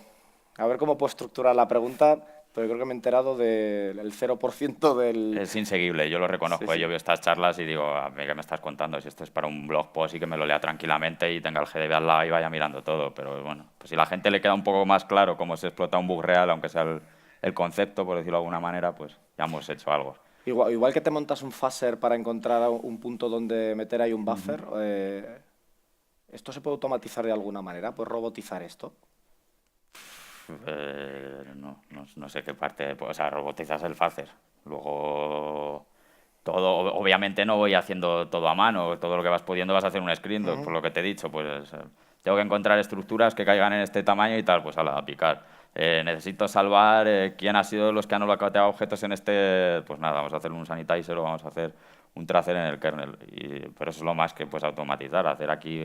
a ver cómo puedo estructurar la pregunta, pero creo que me he enterado del 0% del... Es inseguible, yo lo reconozco. Sí, sí. Yo veo estas charlas y digo, a mí, ¿qué me estás contando? Si esto es para un blog post y que me lo lea tranquilamente y tenga el GDB al lado y vaya mirando todo. Pero bueno, pues si a la gente le queda un poco más claro cómo se explota un bug real, aunque sea el concepto, por decirlo de alguna manera, pues ya hemos hecho algo. Igual que te montas un phaser para encontrar un punto donde meter ahí un buffer, ¿esto se puede automatizar de alguna manera? ¿Puedes robotizar esto? No sé qué parte, o sea, robotizas el phaser. Luego, todo, obviamente no voy haciendo todo a mano, todo lo que vas pudiendo vas a hacer un screen, por lo que te he dicho, pues tengo que encontrar estructuras que caigan en este tamaño y tal, pues a picar. Necesito salvar quién ha sido los que han bloqueado objetos en este, pues nada, vamos a hacer un sanitizer o vamos a hacer un tracer en el kernel. Pero eso es lo más que puedes automatizar. Hacer aquí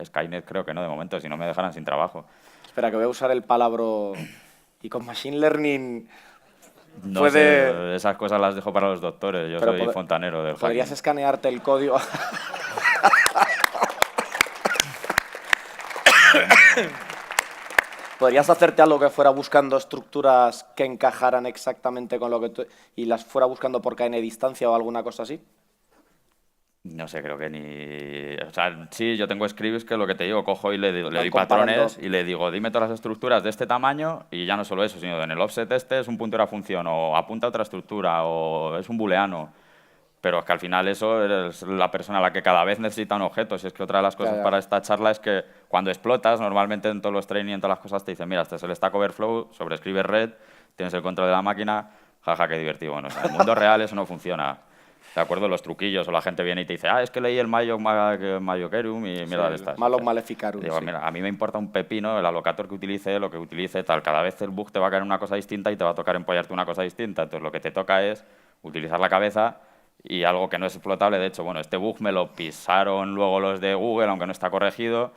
Skynet creo que no, de momento, si no me dejaran sin trabajo. Espera, que voy a usar el palabra... Y con Machine Learning No puede... sé, esas cosas las dejo para los doctores. Yo Pero soy fontanero del ¿podrías hacking. escanearte el código? ¿Podrías hacerte algo que fuera buscando estructuras que encajaran exactamente con lo que tú... y las fuera buscando por kn distancia o alguna cosa así? No sé, creo que ni... O sea, sí, yo tengo scripts que lo que te digo, cojo y le doy comparando. patrones y le digo, dime todas las estructuras de este tamaño y ya no solo eso, sino en el offset este es un puntero a función o apunta a otra estructura o es un booleano. Pero es que al final eso es la persona a la que cada vez necesita un objeto. Si es que otra de las cosas Ya. para esta charla es que cuando explotas, normalmente en todos los training y en todas las cosas te dicen, mira, este es el Stack Overflow, sobrescribes red, tienes el control de la máquina, jaja, qué divertido. Bueno, en el mundo real eso no funciona. De acuerdo, los truquillos o la gente viene y te dice, es que leí el Mayokerum y mierda de estas. Malloc Maleficarum. Digo, Sí. mira, a mí me importa un pepino el alocator que utilice, lo que utilice, tal. Cada vez el bug te va a caer una cosa distinta y te va a tocar empollarte una cosa distinta. Entonces lo que te toca es utilizar la cabeza y algo que no es explotable. De hecho, bueno, este bug me lo pisaron luego los de Google, aunque no está corregido,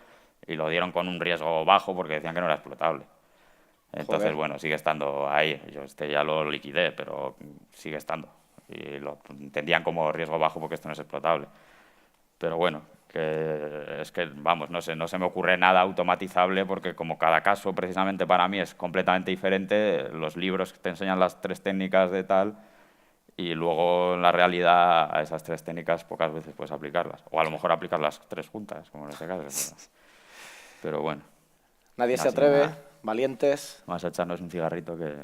y lo dieron con un riesgo bajo porque decían que no era explotable. Entonces, Joder. bueno, sigue estando ahí. Yo ya lo liquidé, pero sigue estando. Y lo entendían como riesgo bajo porque esto no es explotable. Pero bueno, que es que, vamos, no sé, no se me ocurre nada automatizable porque como cada caso precisamente para mí es completamente diferente, los libros te enseñan las 3 técnicas de tal y luego en la realidad a esas 3 técnicas pocas veces puedes aplicarlas. O a lo mejor aplicas las 3 juntas, como en este caso. Pero bueno. Nadie se Así que atreve, nada. valientes. Vamos a echarnos un cigarrito que...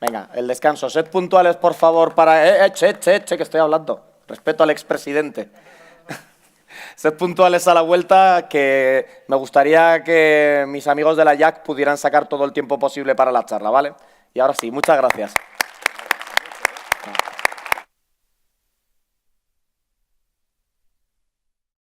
Venga, el descanso. Sed puntuales, por favor, para... che, que estoy hablando. Respeto al expresidente. Sed puntuales a la vuelta, que me gustaría que mis amigos de la JAC pudieran sacar todo el tiempo posible para la charla, ¿vale? Y ahora sí, muchas gracias.